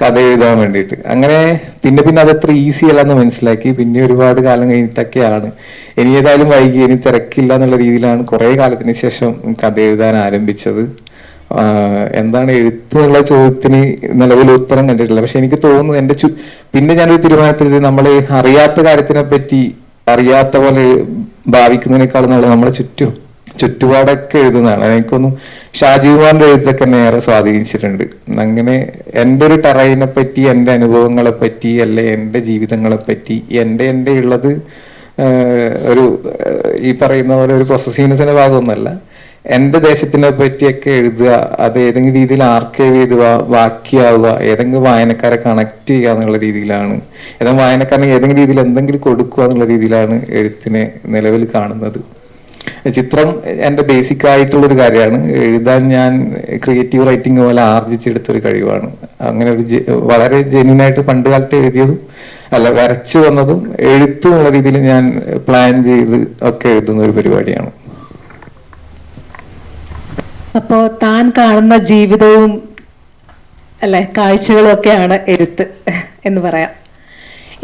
കഥ എഴുതാൻ വേണ്ടിയിട്ട്. അങ്ങനെ പിന്നെ അതത്ര ഈസി അല്ലെന്ന് മനസ്സിലാക്കി. പിന്നെ ഒരുപാട് കാലം കഴിഞ്ഞിട്ടൊക്കെയാണ് ഇനി ഏതായാലും വൈകി, ഇനി തിരക്കില്ല എന്നുള്ള രീതിയിലാണ് കുറേ കാലത്തിന് ശേഷം കഥ എഴുതാൻ ആരംഭിച്ചത്. എന്താണ് എഴുത്ത് എന്നുള്ള ചോദ്യത്തിന് നിലവിൽ ഉത്തരം കണ്ടിട്ടില്ല. പക്ഷെ എനിക്ക് തോന്നുന്നു പിന്നെ ഞാനൊരു തീരുമാനത്തിൽ നമ്മൾ അറിയാത്ത കാര്യത്തിനെ പറ്റി അറിയാത്ത പോലെ ഭാവിക്കുന്നതിനേക്കാൾ നല്ല നമ്മളെ ചുറ്റുപാടൊക്കെ എഴുതുന്നതാണ്. എനിക്കൊന്നും ഷാജികുമാറിന്റെ എഴുത്തൊക്കെ എന്നെ ഏറെ സ്വാധീനിച്ചിട്ടുണ്ട്. അങ്ങനെ എൻ്റെ ഒരു ടെറൈനെ പറ്റി, എൻ്റെ അനുഭവങ്ങളെ പറ്റി, അല്ലെ എൻ്റെ ജീവിതങ്ങളെ പറ്റി, എൻ്റെ ഉള്ളത് ഒരു ഈ പറയുന്ന പോലെ ഒരു പൊസസീവ്നെസ്സിന്റെ ഭാഗമൊന്നുമല്ല, എൻ്റെ ദേശത്തിനെ പറ്റിയൊക്കെ എഴുതുക, അത് ഏതെങ്കിലും രീതിയിൽ ആർക്കൈവ് ചെയ്ത് വാക്കിയാവുക, ഏതെങ്കിലും വായനക്കാരെ കണക്ട് ചെയ്യുക എന്നുള്ള രീതിയിലാണ്, ഏതെങ്കിലും വായനക്കാരനെ ഏതെങ്കിലും രീതിയിൽ എന്തെങ്കിലും കൊടുക്കുക എന്നുള്ള രീതിയിലാണ് എഴുത്തിനെ നിലവിൽ കാണുന്നത്. ചിത്രം എൻ്റെ ബേസിക് ആയിട്ടുള്ളൊരു കാര്യമാണ്. എഴുതാൻ ഞാൻ ക്രിയേറ്റീവ് റൈറ്റിംഗ് പോലെ ആർജിച്ചെടുത്തൊരു കഴിവാണ്. അങ്ങനെ ഒരു വളരെ ജെന്യൂനായിട്ട് പണ്ട് കാലത്ത് എഴുതിയതും വരച്ചു വന്നതും എഴുത്ത് എന്നുള്ള രീതിയിൽ ഞാൻ പ്ലാൻ ചെയ്ത് ഒക്കെ എഴുതുന്ന ഒരു പരിപാടിയാണ്. അപ്പോ താൻ കാണുന്ന ജീവിതവും കാഴ്ചകളും ഒക്കെയാണ് എഴുത്ത് എന്ന് പറയാം.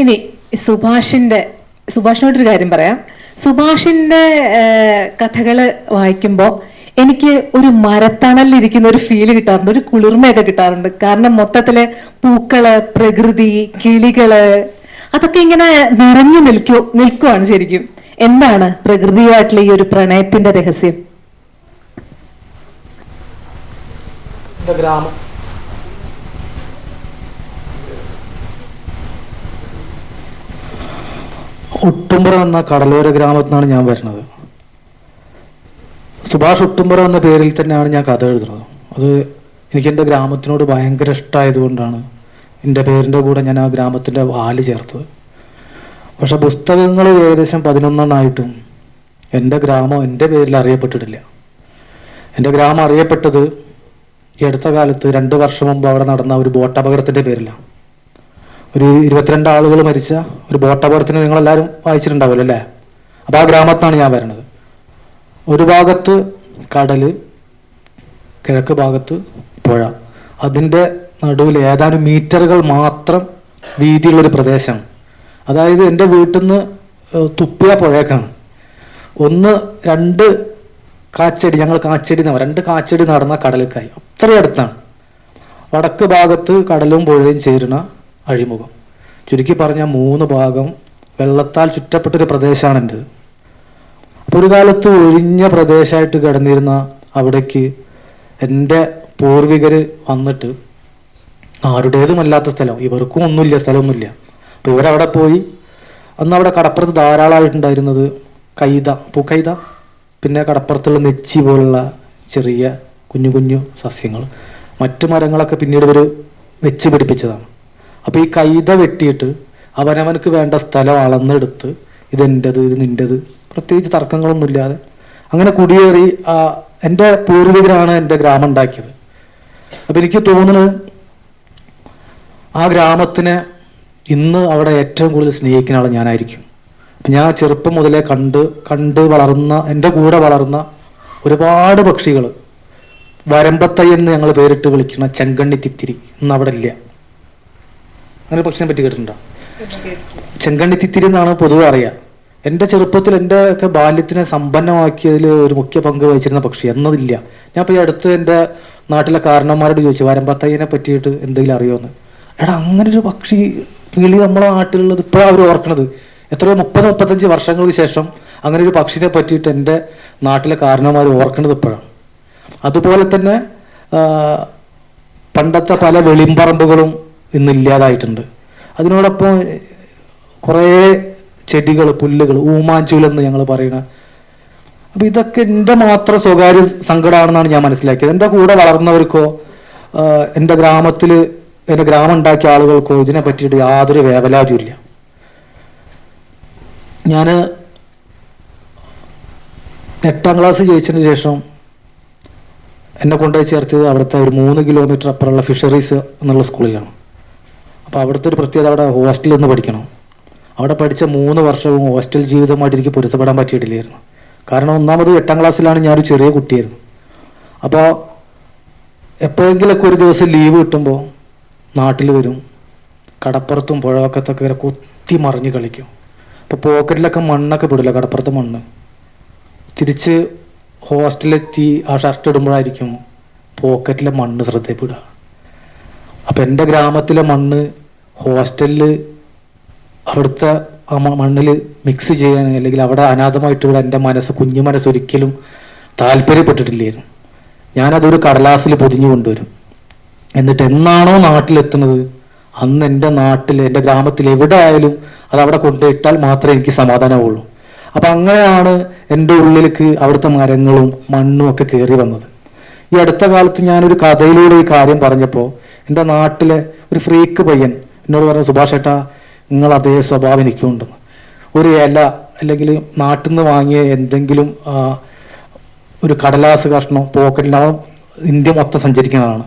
ഇനി സുഭാഷിനോടൊരു കാര്യം പറയാം. സുഭാഷിന്റെ കഥകള് വായിക്കുമ്പോൾ എനിക്ക് ഒരു മരത്തണലിരിക്കുന്ന ഒരു ഫീല് കിട്ടാറുണ്ട്, ഒരു കുളിർമയൊക്കെ കിട്ടാറുണ്ട്. കാരണം മൊത്തത്തില് പൂക്കള്, പ്രകൃതി, കിളികള്, അതൊക്കെ ഇങ്ങനെ നിറഞ്ഞു നിൽക്കുവാണ് ശരിക്കും. എന്താണ് പ്രകൃതിയുമായിട്ടുള്ള ഈ ഒരു പ്രണയത്തിന്റെ രഹസ്യം? ഗ്രാമം ഉട്ടുംപുറം എന്ന കടലോര ഗ്രാമത്തിൽ നിന്നാണ് ഞാൻ വരുന്നത്. സുഭാഷ് ഉട്ടുംപുറം എന്ന പേരിൽ തന്നെയാണ് ഞാൻ കഥ എഴുതുന്നത്. അത് എനിക്ക് എൻ്റെ ഗ്രാമത്തിനോട് ഭയങ്കര ഇഷ്ടമായതുകൊണ്ടാണ് എൻ്റെ പേരിൻ്റെ കൂടെ ഞാൻ ആ ഗ്രാമത്തിൻ്റെ വാല് ചേർത്തത്. പക്ഷെ പുസ്തകങ്ങൾ ഏകദേശം 11 എൻ്റെ ഗ്രാമം എൻ്റെ പേരിൽ അറിയപ്പെട്ടിട്ടില്ല. എൻ്റെ ഗ്രാമം അറിയപ്പെട്ടത് ഈ അടുത്ത കാലത്ത് 2 വർഷം മുമ്പ് അവിടെ നടന്ന ഒരു ബോട്ട് അപകടത്തിൻ്റെ പേരിലാണ്. ഒരു 22 ആളുകൾ മരിച്ച ഒരു ബോട്ട് അപകടത്തിന് നിങ്ങളെല്ലാവരും വായിച്ചിട്ടുണ്ടാവുമല്ലോ അല്ലേ? അപ്പോൾ ആ ഗ്രാമത്താണ് ഞാൻ വരുന്നത്. ഒരു ഭാഗത്ത് കടല്, കിഴക്ക് ഭാഗത്ത് പുഴ, അതിൻ്റെ നടുവിൽ ഏതാനും മീറ്ററുകൾ മാത്രം വീതിയുള്ളൊരു പ്രദേശമാണ്. അതായത് എൻ്റെ വീട്ടിൽ നിന്ന് തുപ്പിയ പുഴയേക്കാണ്. 2 കാച്ചടി, ഞങ്ങൾ കാച്ചടി എന്ന് പറയും, 2 കാച്ചടി നടന്ന കടലക്കായി അത്രയും അടുത്താണ്. വടക്ക് ഭാഗത്ത് കടലും പുഴയും ചേരുന്ന അഴിമുഖം. ചുരുക്കി പറഞ്ഞാൽ 3 ഭാഗം വെള്ളത്താൽ ചുറ്റപ്പെട്ടൊരു പ്രദേശമാണ് എൻ്റെത്. അപ്പോൾ ഒരു കാലത്ത് ഒഴിഞ്ഞ പ്രദേശമായിട്ട് കിടന്നിരുന്ന അവിടേക്ക് എൻ്റെ പൂർവികർ വന്നിട്ട്, ആരുടേതുമല്ലാത്ത സ്ഥലം, ഇവർക്കും ഒന്നുമില്ല, സ്ഥലമൊന്നുമില്ല. അപ്പോൾ ഇവരവിടെ പോയി. അന്ന് അവിടെ കടപ്പുറത്ത് ധാരാളമായിട്ടുണ്ടായിരുന്നത് കൈത, പൂക്കൈത, പിന്നെ കടപ്പുറത്തുള്ള നെച്ചി പോലുള്ള ചെറിയ കുഞ്ഞു കുഞ്ഞു സസ്യങ്ങൾ, മറ്റു മരങ്ങളൊക്കെ പിന്നീട് ഇവർ വെച്ച് പിടിപ്പിച്ചതാണ്. അപ്പോൾ ഈ കൈത വെട്ടിയിട്ട് അവനവനക്ക് വേണ്ട സ്ഥലം അളന്നെടുത്ത് ഇതെൻ്റെത്, ഇത് നിൻ്റെത്, പ്രത്യേകിച്ച് തർക്കങ്ങളൊന്നുമില്ലാതെ അങ്ങനെ കുടിയേറി എൻ്റെ പൂർവികരാണ് എൻ്റെ ഗ്രാമം ഉണ്ടാക്കിയത്. അപ്പം എനിക്ക് തോന്നുന്നത് ആ ഗ്രാമത്തിനെ ഇന്ന് അവിടെ ഏറ്റവും കൂടുതൽ സ്നേഹിക്കുന്ന ആൾ ഞാനായിരിക്കും. ഞാൻ ചെറുപ്പം മുതലേ കണ്ട് വളർന്ന, എൻ്റെ കൂടെ വളർന്ന ഒരുപാട് പക്ഷികൾ, വരമ്പത്തൈ എന്ന് ഞങ്ങൾ പേരിട്ട് വിളിക്കുന്ന ചെങ്കണ്ണി തിത്തിരി ഇന്ന് അവിടെ ഇല്ല. അങ്ങനെ പക്ഷിനെ പറ്റി കേട്ടിട്ടുണ്ടോ? ചെങ്കണ്ണി തിത്തിരി എന്നാണ് പൊതുവെ അറിയുക. എൻ്റെ ചെറുപ്പത്തിൽ എൻ്റെ ഒക്കെ ബാല്യത്തിനെ സമ്പന്നമാക്കിയതിൽ ഒരു മുഖ്യ പങ്ക് വഹിച്ചിരുന്ന പക്ഷി എന്നതില്ല. ഞാൻ ഇപ്പോൾ ഈ അടുത്ത് എൻ്റെ നാട്ടിലെ കാരണന്മാരോട് ചോദിച്ചു വരമ്പത്തൈനെ പറ്റിയിട്ട് എന്തെങ്കിലും അറിയുമെന്ന്. എടാ, അങ്ങനെ ഒരു പക്ഷി കിളി നമ്മളെ നാട്ടിലുള്ളത് ഇപ്പോഴാണ് അവർ ഓർക്കണത്. എത്രയോ 30-35 വർഷങ്ങൾക്ക് ശേഷം അങ്ങനെ ഒരു പക്ഷിനെ പറ്റിയിട്ട് എൻ്റെ നാട്ടിലെ കാരണന്മാർ ഓർക്കണത് ഇപ്പോഴാണ്. അതുപോലെ തന്നെ പണ്ടത്തെ പല വെളിമ്പറമ്പുകളും ഇന്നില്ലാതായിട്ടുണ്ട്. അതിനോടൊപ്പം കുറേ ചെടികൾ, പുല്ലുകൾ, ഊമാഞ്ചൂലെന്ന് ഞങ്ങൾ പറയുന്ന. അപ്പം ഇതൊക്കെ എൻ്റെ മാത്രം സ്വകാര്യ സങ്കടമാണെന്നാണ് ഞാൻ മനസ്സിലാക്കിയത്. എൻ്റെ കൂടെ വളർന്നവർക്കോ എൻ്റെ ഗ്രാമത്തിൽ എൻ്റെ ഗ്രാമം ഉണ്ടാക്കിയ ആളുകൾക്കോ ഇതിനെ പറ്റിയിട്ട് യാതൊരു വേവലാതിയും ഇല്ല. ഞാൻ 8ാം ക്ലാസ് ജയിച്ചതിന് ശേഷം എന്നെ കൊണ്ടുപോയി ചേർത്തത് അവിടുത്തെ ഒരു 3 കിലോമീറ്റർ അപ്പുറമുള്ള ഫിഷറീസ് എന്നുള്ള സ്കൂളിലാണ്. അപ്പോൾ അവിടുത്തെ ഒരു പ്രത്യേകത, അവിടെ ഹോസ്റ്റലിൽ നിന്ന് പഠിക്കണം. അവിടെ പഠിച്ച 3 വർഷവും ഹോസ്റ്റൽ ജീവിതമായിട്ട് എനിക്ക് പൊരുത്തപ്പെടാൻ പറ്റിയിട്ടില്ലായിരുന്നു. കാരണം ഒന്നാമത് 8ാം ക്ലാസ്സിലാണ് ഞാനൊരു ചെറിയ കുട്ടിയായിരുന്നു. അപ്പോൾ എപ്പോഴെങ്കിലൊക്കെ ഒരു ദിവസം ലീവ് കിട്ടുമ്പോൾ നാട്ടിൽ വരും. കടപ്പുറത്തും പുഴവക്കത്തൊക്കെ ഇങ്ങനെ കുത്തി മറിഞ്ഞ് കളിക്കും. അപ്പോൾ പോക്കറ്റിലൊക്കെ മണ്ണൊക്കെ പെടില്ല, കടപ്പുറത്ത് മണ്ണ്. തിരിച്ച് ഹോസ്റ്റലിലെത്തി ആ ഷർട്ട് ഇടുമ്പോഴായിരിക്കും പോക്കറ്റിലെ മണ്ണ് ശ്രദ്ധയിൽപ്പെടുക. അപ്പം എൻ്റെ ഗ്രാമത്തിലെ മണ്ണ് ഹോസ്റ്റലിൽ അവിടുത്തെ ആ മണ്ണിൽ മിക്സ് ചെയ്യാൻ, അല്ലെങ്കിൽ അവിടെ അനാഥമായിട്ട് ഇവിടെ എൻ്റെ കുഞ്ഞു മനസ്സ് ഒരിക്കലും താല്പര്യപ്പെട്ടിട്ടില്ലായിരുന്നു. ഞാനതൊരു കടലാസിൽ പൊതിഞ്ഞു കൊണ്ടുവരും. എന്നിട്ട് എന്നാണോ നാട്ടിലെത്തുന്നത് അന്ന് എൻ്റെ നാട്ടിൽ, എൻ്റെ ഗ്രാമത്തിൽ എവിടെ ആയാലും അത് അവിടെ കൊണ്ടുപോയിട്ടാൽ മാത്രമേ എനിക്ക് സമാധാനമുള്ളൂ. അപ്പം അങ്ങനെയാണ് എൻ്റെ ഉള്ളിലേക്ക് അവിടുത്തെ മരങ്ങളും മണ്ണും ഒക്കെ കയറി വന്നത്. ഈ അടുത്ത കാലത്ത് ഞാനൊരു കഥയിലൂടെ ഈ കാര്യം പറഞ്ഞപ്പോൾ എൻ്റെ നാട്ടിലെ ഒരു ഫ്രീക്ക് പയ്യൻ എന്നോട് പറഞ്ഞു, സുഭാഷ് ഏട്ടാ, നിങ്ങൾ അതേ സ്വഭാവം എനിക്കുണ്ടെന്ന്. ഒരു ഇല അല്ലെങ്കിൽ നാട്ടിൽ നിന്ന് വാങ്ങിയ എന്തെങ്കിലും ഒരു കടലാസ് കഷ്ണം പോക്കറ്റിലാവും, ഇന്ത്യ മൊത്തം സഞ്ചരിക്കുന്നതാണ്.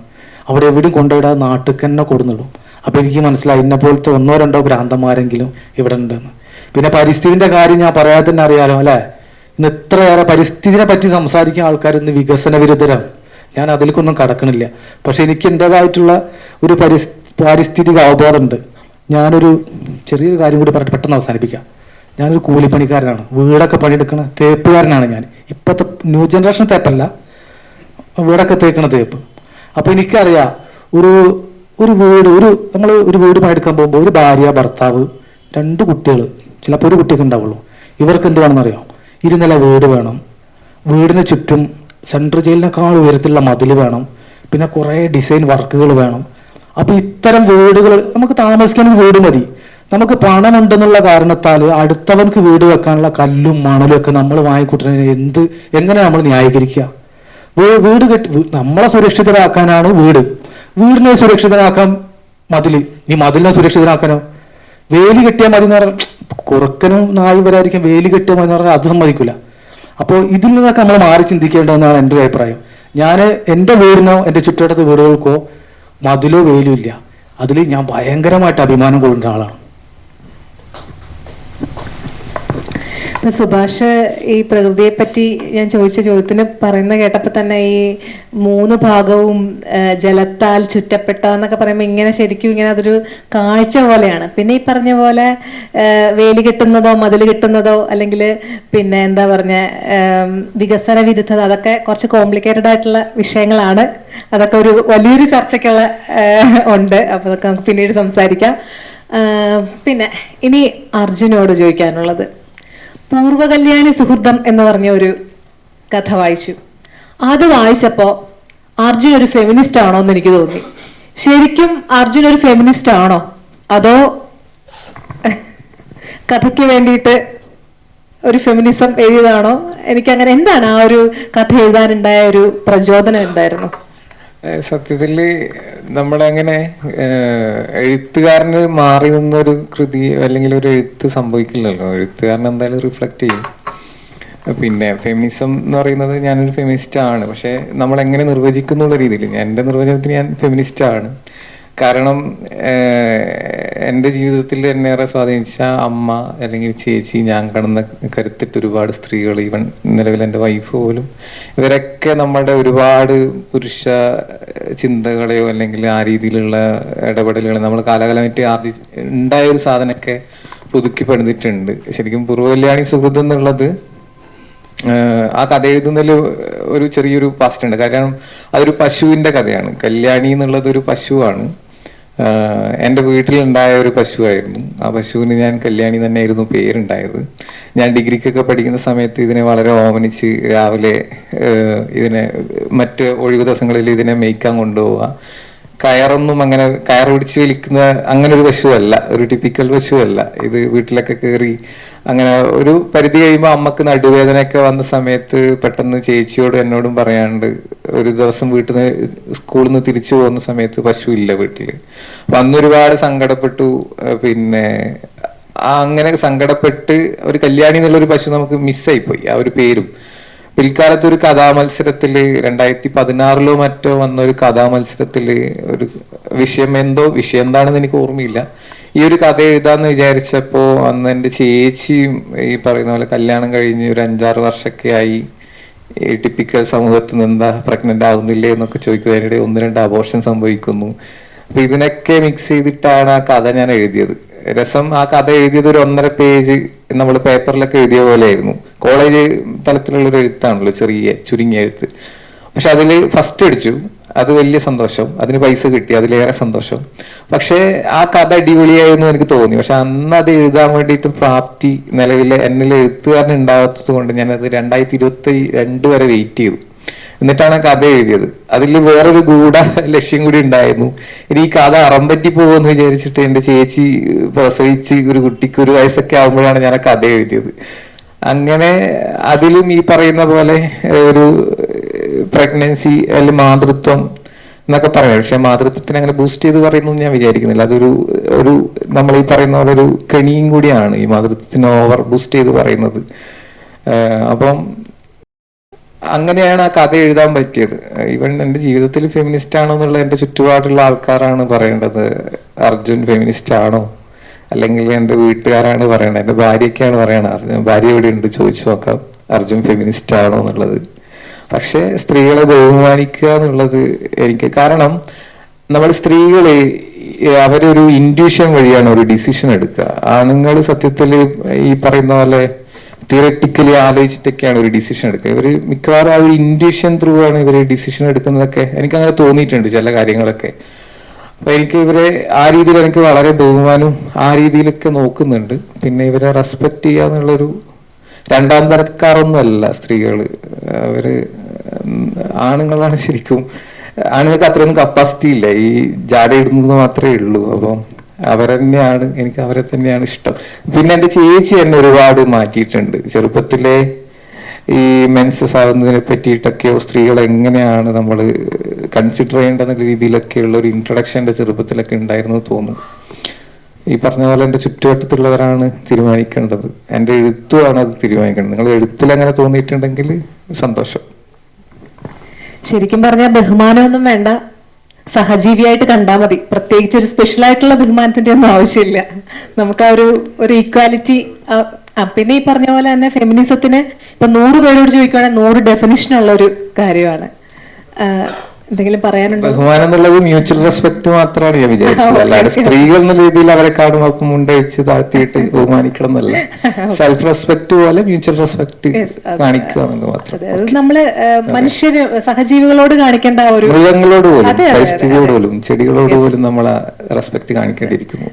അവിടെ എവിടെയും കൊണ്ടുപോയിടാതെ നാട്ടിൽ തന്നെ കൊടുന്നിടും. അപ്പോൾ എനിക്ക് മനസ്സിലായി എന്നെ പോലത്തെ 1-2 ഭ്രാന്തന്മാരെങ്കിലും ഇവിടെ ഉണ്ടെന്ന്. പിന്നെ പരിസ്ഥിതിൻ്റെ കാര്യം ഞാൻ പറയാതെ തന്നെ അറിയാലോ അല്ലേ. ഇന്ന് എത്രയേറെ പരിസ്ഥിതിനെ പറ്റി സംസാരിക്കുന്ന ആൾക്കാർ ഇന്ന് വികസന വിരുദ്ധരാണ്. ഞാൻ അതിലേക്കൊന്നും കടക്കണില്ല. പക്ഷെ എനിക്ക് എൻ്റേതായിട്ടുള്ള ഒരു പാരിസ്ഥിതിക അവബോധമുണ്ട്. ഞാനൊരു ചെറിയൊരു കാര്യം കൂടി പറഞ്ഞിട്ട് പെട്ടെന്ന് അവസാനിപ്പിക്കാം. ഞാനൊരു കൂലിപ്പണിക്കാരനാണ്, വീടൊക്കെ പണിയെടുക്കണ തേപ്പുകാരനാണ് ഞാൻ. ഇപ്പോഴത്തെ ന്യൂ ജനറേഷൻ തേപ്പല്ല, വീടൊക്കെ തേക്കണ തേപ്പ്. അപ്പോൾ എനിക്കറിയാം ഒരു വീട് പണിയെടുക്കാൻ പോകുമ്പോൾ ഒരു ഭാര്യ, ഭർത്താവ്, 2 കുട്ടികൾ, ചിലപ്പോൾ ഒരു കുട്ടിയൊക്കെ ഉണ്ടാവുള്ളൂ. ഇവർക്ക് എന്ത് വേണമെന്നറിയാം? 2 നില വീട് വേണം, വീടിന് ചുറ്റും സെൻട്രൽ ജയിലിനേക്കാൾ ഉയരത്തിലുള്ള മതിൽ വേണം, പിന്നെ കുറേ ഡിസൈൻ വർക്കുകൾ വേണം. അപ്പോൾ ഇത്തരം വീടുകൾ നമുക്ക് താമസിക്കാൻ ഒരു വീട് മതി. നമുക്ക് പണമുണ്ടെന്നുള്ള കാരണത്താൽ അടുത്തവർക്ക് വീട് വെക്കാനുള്ള കല്ലും മണലും ഒക്കെ നമ്മൾ വാങ്ങിക്കൂട്ടുന്നതിന് എങ്ങനെ നമ്മൾ ന്യായീകരിക്കുക? വീട് നമ്മളെ സുരക്ഷിതരാക്കാനാണ് വീട്. വീടിനെ സുരക്ഷിതരാക്കാൻ മതില്. നീ മതിലിനെ സുരക്ഷിതരാക്കാനോ? വേലി കെട്ടിയാൽ മതി എന്ന് പറഞ്ഞാൽ, കുറുക്കനും നായും വരായിരിക്കും, വേലി കെട്ടിയാൽ മതി എന്ന് പറഞ്ഞാൽ അത് സമ്മതിക്കില്ല. അപ്പോൾ ഇതിൽ നിന്നൊക്കെ നമ്മൾ മാറി ചിന്തിക്കേണ്ടതെന്നാണ് എൻ്റെ ഒരു അഭിപ്രായം. ഞാൻ എൻ്റെ വീടിനോ എൻ്റെ ചുറ്റുവട്ടത്തെ വീടുകൾക്കോ മതിലോ വേലും ഇല്ല. അതിൽ ഞാൻ ഭയങ്കരമായിട്ട് അഭിമാനം കൊള്ളുന്ന ആളാണ്. ഇപ്പൊ സുഭാഷ് ഈ പ്രകൃതിയെ പറ്റി ഞാൻ ചോദിച്ച ചോദ്യത്തിന് പറയുന്ന കേട്ടപ്പോൾ തന്നെ ഈ 3 ഭാഗവും ജലത്താൽ ചുറ്റപ്പെട്ട എന്നൊക്കെ പറയുമ്പോൾ ഇങ്ങനെ ശരിക്കും ഇങ്ങനെ അതൊരു കാഴ്ച പോലെയാണ്. പിന്നെ ഈ പറഞ്ഞ പോലെ വേലി കെട്ടുന്നതോ മതിൽ കെട്ടുന്നതോ അല്ലെങ്കിൽ പിന്നെ എന്താ പറഞ്ഞ വികസന വിരുദ്ധത, അതൊക്കെ കുറച്ച് കോംപ്ലിക്കേറ്റഡ് ആയിട്ടുള്ള വിഷയങ്ങളാണ്. അതൊക്കെ ഒരു വലിയൊരു ചർച്ചയ്ക്കുള്ള ഉണ്ട്. അപ്പോൾ അതൊക്കെ നമുക്ക് പിന്നീട് സംസാരിക്കാം. പിന്നെ ഇനി അർജുനോട് ചോദിക്കാനുള്ളത്, പൂർവകല്യാണി സുഹൃതം എന്ന് പറഞ്ഞ ഒരു കഥ വായിച്ചു. അത് വായിച്ചപ്പോൾ അർജുൻ ഒരു ഫെമിനിസ്റ്റ് ആണോ എന്ന് എനിക്ക് തോന്നി. ശരിക്കും അർജുൻ ഒരു ഫെമിനിസ്റ്റ് ആണോ, അതോ കഥയ്ക്ക് വേണ്ടിയിട്ട് ഒരു ഫെമിനിസം എഴുതിയതാണോ? എനിക്കങ്ങനെ, എന്താണ് ആ ഒരു കഥ എഴുതാനുണ്ടായ ഒരു പ്രചോദനം എന്തായിരുന്നു? സത്യത്തില് നമ്മളങ്ങനെ എഴുത്തുകാരന് മാറി നിന്നൊരു കൃതി അല്ലെങ്കിൽ ഒരു എഴുത്ത് സംഭവിക്കില്ലല്ലോ. എഴുത്തുകാരൻ എന്തായാലും റിഫ്ലക്റ്റ് ചെയ്യും. പിന്നെ ഫെമിനിസം എന്ന് പറയുന്നത്, ഞാനൊരു ഫെമിനിസ്റ്റ് ആണ്, പക്ഷെ നമ്മൾ എങ്ങനെ നിർവചിക്കുന്നുള്ള രീതിയിൽ എൻ്റെ നിർവചനത്തിന് ഞാൻ ഫെമിനിസ്റ്റ് ആണ്. കാരണം എൻ്റെ ജീവിതത്തിൽ എന്നെയേറെ സ്വാധീനിച്ച അമ്മ അല്ലെങ്കിൽ ചേച്ചി, ഞാൻ കാണുന്ന കരുത്തിട്ട് ഒരുപാട് സ്ത്രീകൾ, ഈവൻ നിലവിൽ എൻ്റെ വൈഫ് പോലും, ഇവരൊക്കെ നമ്മുടെ ഒരുപാട് പുരുഷ ചിന്തകളെയോ അല്ലെങ്കിൽ ആ രീതിയിലുള്ള ഇടപെടലുകളെ നമ്മൾ കാലകാലമായിട്ട് ഉണ്ടായ ഒരു സാധനമൊക്കെ പുതുക്കി പണിതിട്ടുണ്ട്. ശരിക്കും പൂർവകല്യാണി സുഹൃതം എന്നുള്ളത് ആ കഥ എഴുതുന്നതിൽ ഒരു ചെറിയൊരു പാസ്റ്റ് ഉണ്ട്. കാരണം അതൊരു പശുവിൻ്റെ കഥയാണ്. കല്യാണി എന്നുള്ളത് ഒരു പശുവാണ്. എൻ്റെ വീട്ടിലുണ്ടായ ഒരു പശുവായിരുന്നു. ആ പശുവിന് ഞാൻ കല്യാണി തന്നെയായിരുന്നു പേരുണ്ടായത്. ഞാൻ ഡിഗ്രിക്കൊക്കെ പഠിക്കുന്ന സമയത്ത് ഇതിനെ വളരെ ഓമനിച്ച് രാവിലെ ഇതിനെ മറ്റ് ഒഴിവു ദിവസങ്ങളിൽ ഇതിനെ മേയ്ക്കാൻ കൊണ്ടുപോവുക. കയറൊന്നും അങ്ങനെ കയർ പിടിച്ച് വലിക്കുന്ന അങ്ങനെ ഒരു പശുവല്ല, ഒരു ടിപ്പിക്കൽ പശുവല്ല ഇത്. വീട്ടിലൊക്കെ കയറി അങ്ങനെ ഒരു പരിധി കഴിയുമ്പോൾ അമ്മക്ക് നടുവേദനയൊക്കെ വന്ന സമയത്ത് പെട്ടെന്ന് ചേച്ചിയോട് എന്നോടും പറയാണ്ട് ഒരു ദിവസം വീട്ടിൽ നിന്ന് സ്കൂളിൽ നിന്ന് തിരിച്ചു പോകുന്ന സമയത്ത് പശു ഇല്ല വീട്ടിൽ. അപ്പം അന്നൊരുപാട് സങ്കടപ്പെട്ടു. പിന്നെ അങ്ങനെ സങ്കടപ്പെട്ട് ഒരു കല്യാണി എന്നുള്ളൊരു പശു നമുക്ക് മിസ്സായിപ്പോയി, ആ ഒരു പേരും. പിൽക്കാലത്ത് ഒരു കഥാമത്സരത്തില് 2016 മറ്റോ വന്ന ഒരു കഥാമത്സരത്തില് ഒരു വിഷയം എന്താണെന്ന് എനിക്ക് ഓർമ്മയില്ല. ഈ ഒരു കഥ എഴുതാന്ന് വിചാരിച്ചപ്പോ അന്ന് എൻ്റെ ചേച്ചിയും ഈ പറയുന്ന പോലെ കല്യാണം കഴിഞ്ഞ് ഒരു 5-6 വർഷമൊക്കെ ആയി. ഈ ടിപ്പിക്കൽ സമൂഹത്തിൽ നിന്ന് എന്താ പ്രഗ്നന്റ് ആവുന്നില്ലേ എന്നൊക്കെ ചോദിക്കുന്നതിനിടെ 1-2 അബോർഷൻ സംഭവിക്കുന്നു. അപ്പൊ ഇതിനൊക്കെ മിക്സ് ചെയ്തിട്ടാണ് ആ കഥ ഞാൻ എഴുതിയത്. രസം, ആ കഥ എഴുതിയത് ഒരു 1.5 പേജ് നമ്മൾ പേപ്പറിലൊക്കെ എഴുതിയ പോലെ ആയിരുന്നു. കോളേജ് തലത്തിലുള്ളൊരു എഴുത്താണല്ലോ, ചെറിയ ചുരുങ്ങിയ എഴുത്ത്. പക്ഷെ അതിൽ ഫസ്റ്റ് അടിച്ചു, അത് വലിയ സന്തോഷം. അതിന് പൈസ കിട്ടി, അതിലേറെ സന്തോഷം. പക്ഷേ ആ കഥ അടിപൊളിയായിരുന്നു എനിക്ക് തോന്നി. പക്ഷെ അന്ന് അത് എഴുതാൻ വേണ്ടിയിട്ട് പ്രാപ്തി നിലവിലെ എന്നിൽ എഴുത്തുകാരൻ ഉണ്ടാകാത്തത് കൊണ്ട് ഞാനത് 2022 വരെ വെയിറ്റ് ചെയ്തു. എന്നിട്ടാണ് ആ കഥ എഴുതിയത്. അതിൽ വേറൊരു ഗൂഢ ലക്ഷ്യം കൂടി ഉണ്ടായിരുന്നു. ഇനി ഈ കഥ അറമ്പറ്റി പോകുമെന്ന് വിചാരിച്ചിട്ട് എൻ്റെ ചേച്ചി പ്രസവിച്ച് ഒരു കുട്ടിക്ക് 1 വയസ്സൊക്കെ ആകുമ്പോഴാണ് ഞാൻ ആ കഥ എഴുതിയത്. അങ്ങനെ അതിലും ഈ പറയുന്ന പോലെ ഒരു പ്രഗ്നൻസി അല്ലെങ്കിൽ മാതൃത്വം എന്നൊക്കെ പറയാം. പക്ഷെ മാതൃത്വത്തിന് അങ്ങനെ ബൂസ്റ്റ് ചെയ്ത് പറയുന്നു ഞാൻ വിചാരിക്കുന്നില്ല. അതൊരു നമ്മൾ ഈ പറയുന്ന പോലെ ഒരു കെണിയും കൂടിയാണ് ഈ മാതൃത്വത്തിന് ഓവർ ബൂസ്റ്റ് ചെയ്ത് പറയുന്നത്. അപ്പം അങ്ങനെയാണ് ആ കഥ എഴുതാൻ പറ്റിയത്. ഈവൻ എൻ്റെ ജീവിതത്തിൽ ഫെമിനിസ്റ്റ് ആണോ എന്നുള്ള എൻ്റെ ചുറ്റുപാടുള്ള ആൾക്കാരാണ് പറയേണ്ടത്, അർജുൻ ഫെമിനിസ്റ്റ് ആണോ, അല്ലെങ്കിൽ എൻ്റെ വീട്ടുകാരാണ് പറയണത്, എൻ്റെ ഭാര്യയൊക്കെയാണ് പറയണത്, അർജുൻ ഭാര്യ എവിടെ ഉണ്ട് ചോദിച്ചു നോക്കാം, അർജുൻ ഫെമിനിസ്റ്റ് ആണോ എന്നുള്ളത്. പക്ഷെ സ്ത്രീകളെ ബഹുമാനിക്കുക എന്നുള്ളത് എനിക്ക്, കാരണം നമ്മൾ സ്ത്രീകള് അവരൊരു ഇൻഡ്യൂഷൻ വഴിയാണ് ഒരു ഡിസിഷൻ എടുക്കുക. ആണുങ്ങൾ സത്യത്തിൽ ഈ പറയുന്ന പോലെ തിയററ്റിക്കലി ആലോചിച്ചിട്ടൊക്കെയാണ് ഒരു ഡിസിഷൻ എടുക്കുക. ഇവർ മിക്കവാറും ആ ഒരു ഇൻഡ്യൂഷൻ ത്രൂ ആണ് ഇവർ ഡിസിഷൻ എടുക്കുന്നതൊക്കെ. എനിക്കങ്ങനെ തോന്നിയിട്ടുണ്ട് ചില കാര്യങ്ങളൊക്കെ. അപ്പൊ എനിക്ക് ഇവരെ ആ രീതിയിൽ എനിക്ക് വളരെ ബഹുമാനവും ആ രീതിയിലൊക്കെ നോക്കുന്നുണ്ട്. പിന്നെ ഇവരെ റെസ്പെക്ട് ചെയ്യുക എന്നുള്ളൊരു, 2ാം തരക്കാരൊന്നുമല്ല സ്ത്രീകൾ. അവര് ആണുങ്ങളാണ് ശരിക്കും. ആണുങ്ങൾക്ക് അത്രയൊന്നും കപ്പാസിറ്റി ഇല്ല, ഈ ജാട ഇടുന്നത് മാത്രമേ ഉള്ളൂ. അപ്പം എനിക്ക് അവരെ തന്നെയാണ് ഇഷ്ടം. പിന്നെ എൻ്റെ ചേച്ചി എന്നെ ഒരുപാട് മാറ്റിയിട്ടുണ്ട്. ചെറുപ്പത്തിലെ ഈ മെൻസസ് ആവുന്നതിനെ പറ്റിയിട്ടൊക്കെയോ സ്ത്രീകൾ എങ്ങനെയാണ് നമ്മൾ കൺസിഡർ ചെയ്യേണ്ടെന്ന രീതിയിലൊക്കെയുള്ള ഒരു ഇൻട്രൊഡക്ഷൻ എൻ്റെ ചെറുപ്പത്തിലൊക്കെ ഉണ്ടായിരുന്നു തോന്നും. ഈ പറഞ്ഞ പോലെ എൻ്റെ ചുറ്റുവട്ടത്തുള്ളവരാണ് തീരുമാനിക്കേണ്ടത്, എൻ്റെ എഴുത്തുമാണ് അത് തീരുമാനിക്കേണ്ടത്. നിങ്ങൾ എഴുത്തിൽ അങ്ങനെ തോന്നിയിട്ടുണ്ടെങ്കിൽ സന്തോഷം. ശരിക്കും പറഞ്ഞാൽ ബഹുമാനമൊന്നും വേണ്ട, സഹജീവിയായിട്ട് കണ്ടാൽ മതി. പ്രത്യേകിച്ച് ഒരു സ്പെഷ്യൽ ആയിട്ടുള്ള ബഹുമാനത്തിന്റെ ഒന്നും ആവശ്യമില്ല. നമുക്ക് ആ ഒരു ഈക്വാലിറ്റി പിന്നെ ഈ പറഞ്ഞ പോലെ തന്നെ ഫെമിനിസത്തിന് ഇപ്പൊ 100 പേരോട് ചോദിക്കുവാണെങ്കിൽ 100 ഡെഫിനിഷൻ ഉള്ള ഒരു കാര്യമാണ്. എന്തെങ്കിലും പറയാനുണ്ടോ? ബഹുമാനം എന്നുള്ളത് മ്യൂച്വൽ റെസ്പെക്ട് മാത്രമാണ് ഞാൻ വിചാരിച്ചത്. അല്ലാതെ സ്ത്രീകൾ എന്ന രീതിയിൽ അവരെ കാണുമ്പോൾ മുണ്ടഴിച്ച് താഴ്ത്തിയിട്ട് ബഹുമാനിക്കണം എന്നല്ല. സെൽഫ് റെസ്പെക്ട് പോലെ മ്യൂച്വൽ റെസ്പെക്ട് കാണിക്കുക എന്നുള്ളത് മാത്രം. അത് നമ്മള് മനുഷ്യര് സഹജീവികളോട് കാണിക്കേണ്ട ഒരു മൃഗങ്ങളോട് പോലും, പരിസ്ഥിതിയോട് പോലും, ചെടികളോട് പോലും നമ്മൾ റെസ്പെക്ട് കാണിക്കേണ്ടിയിരിക്കുന്നു.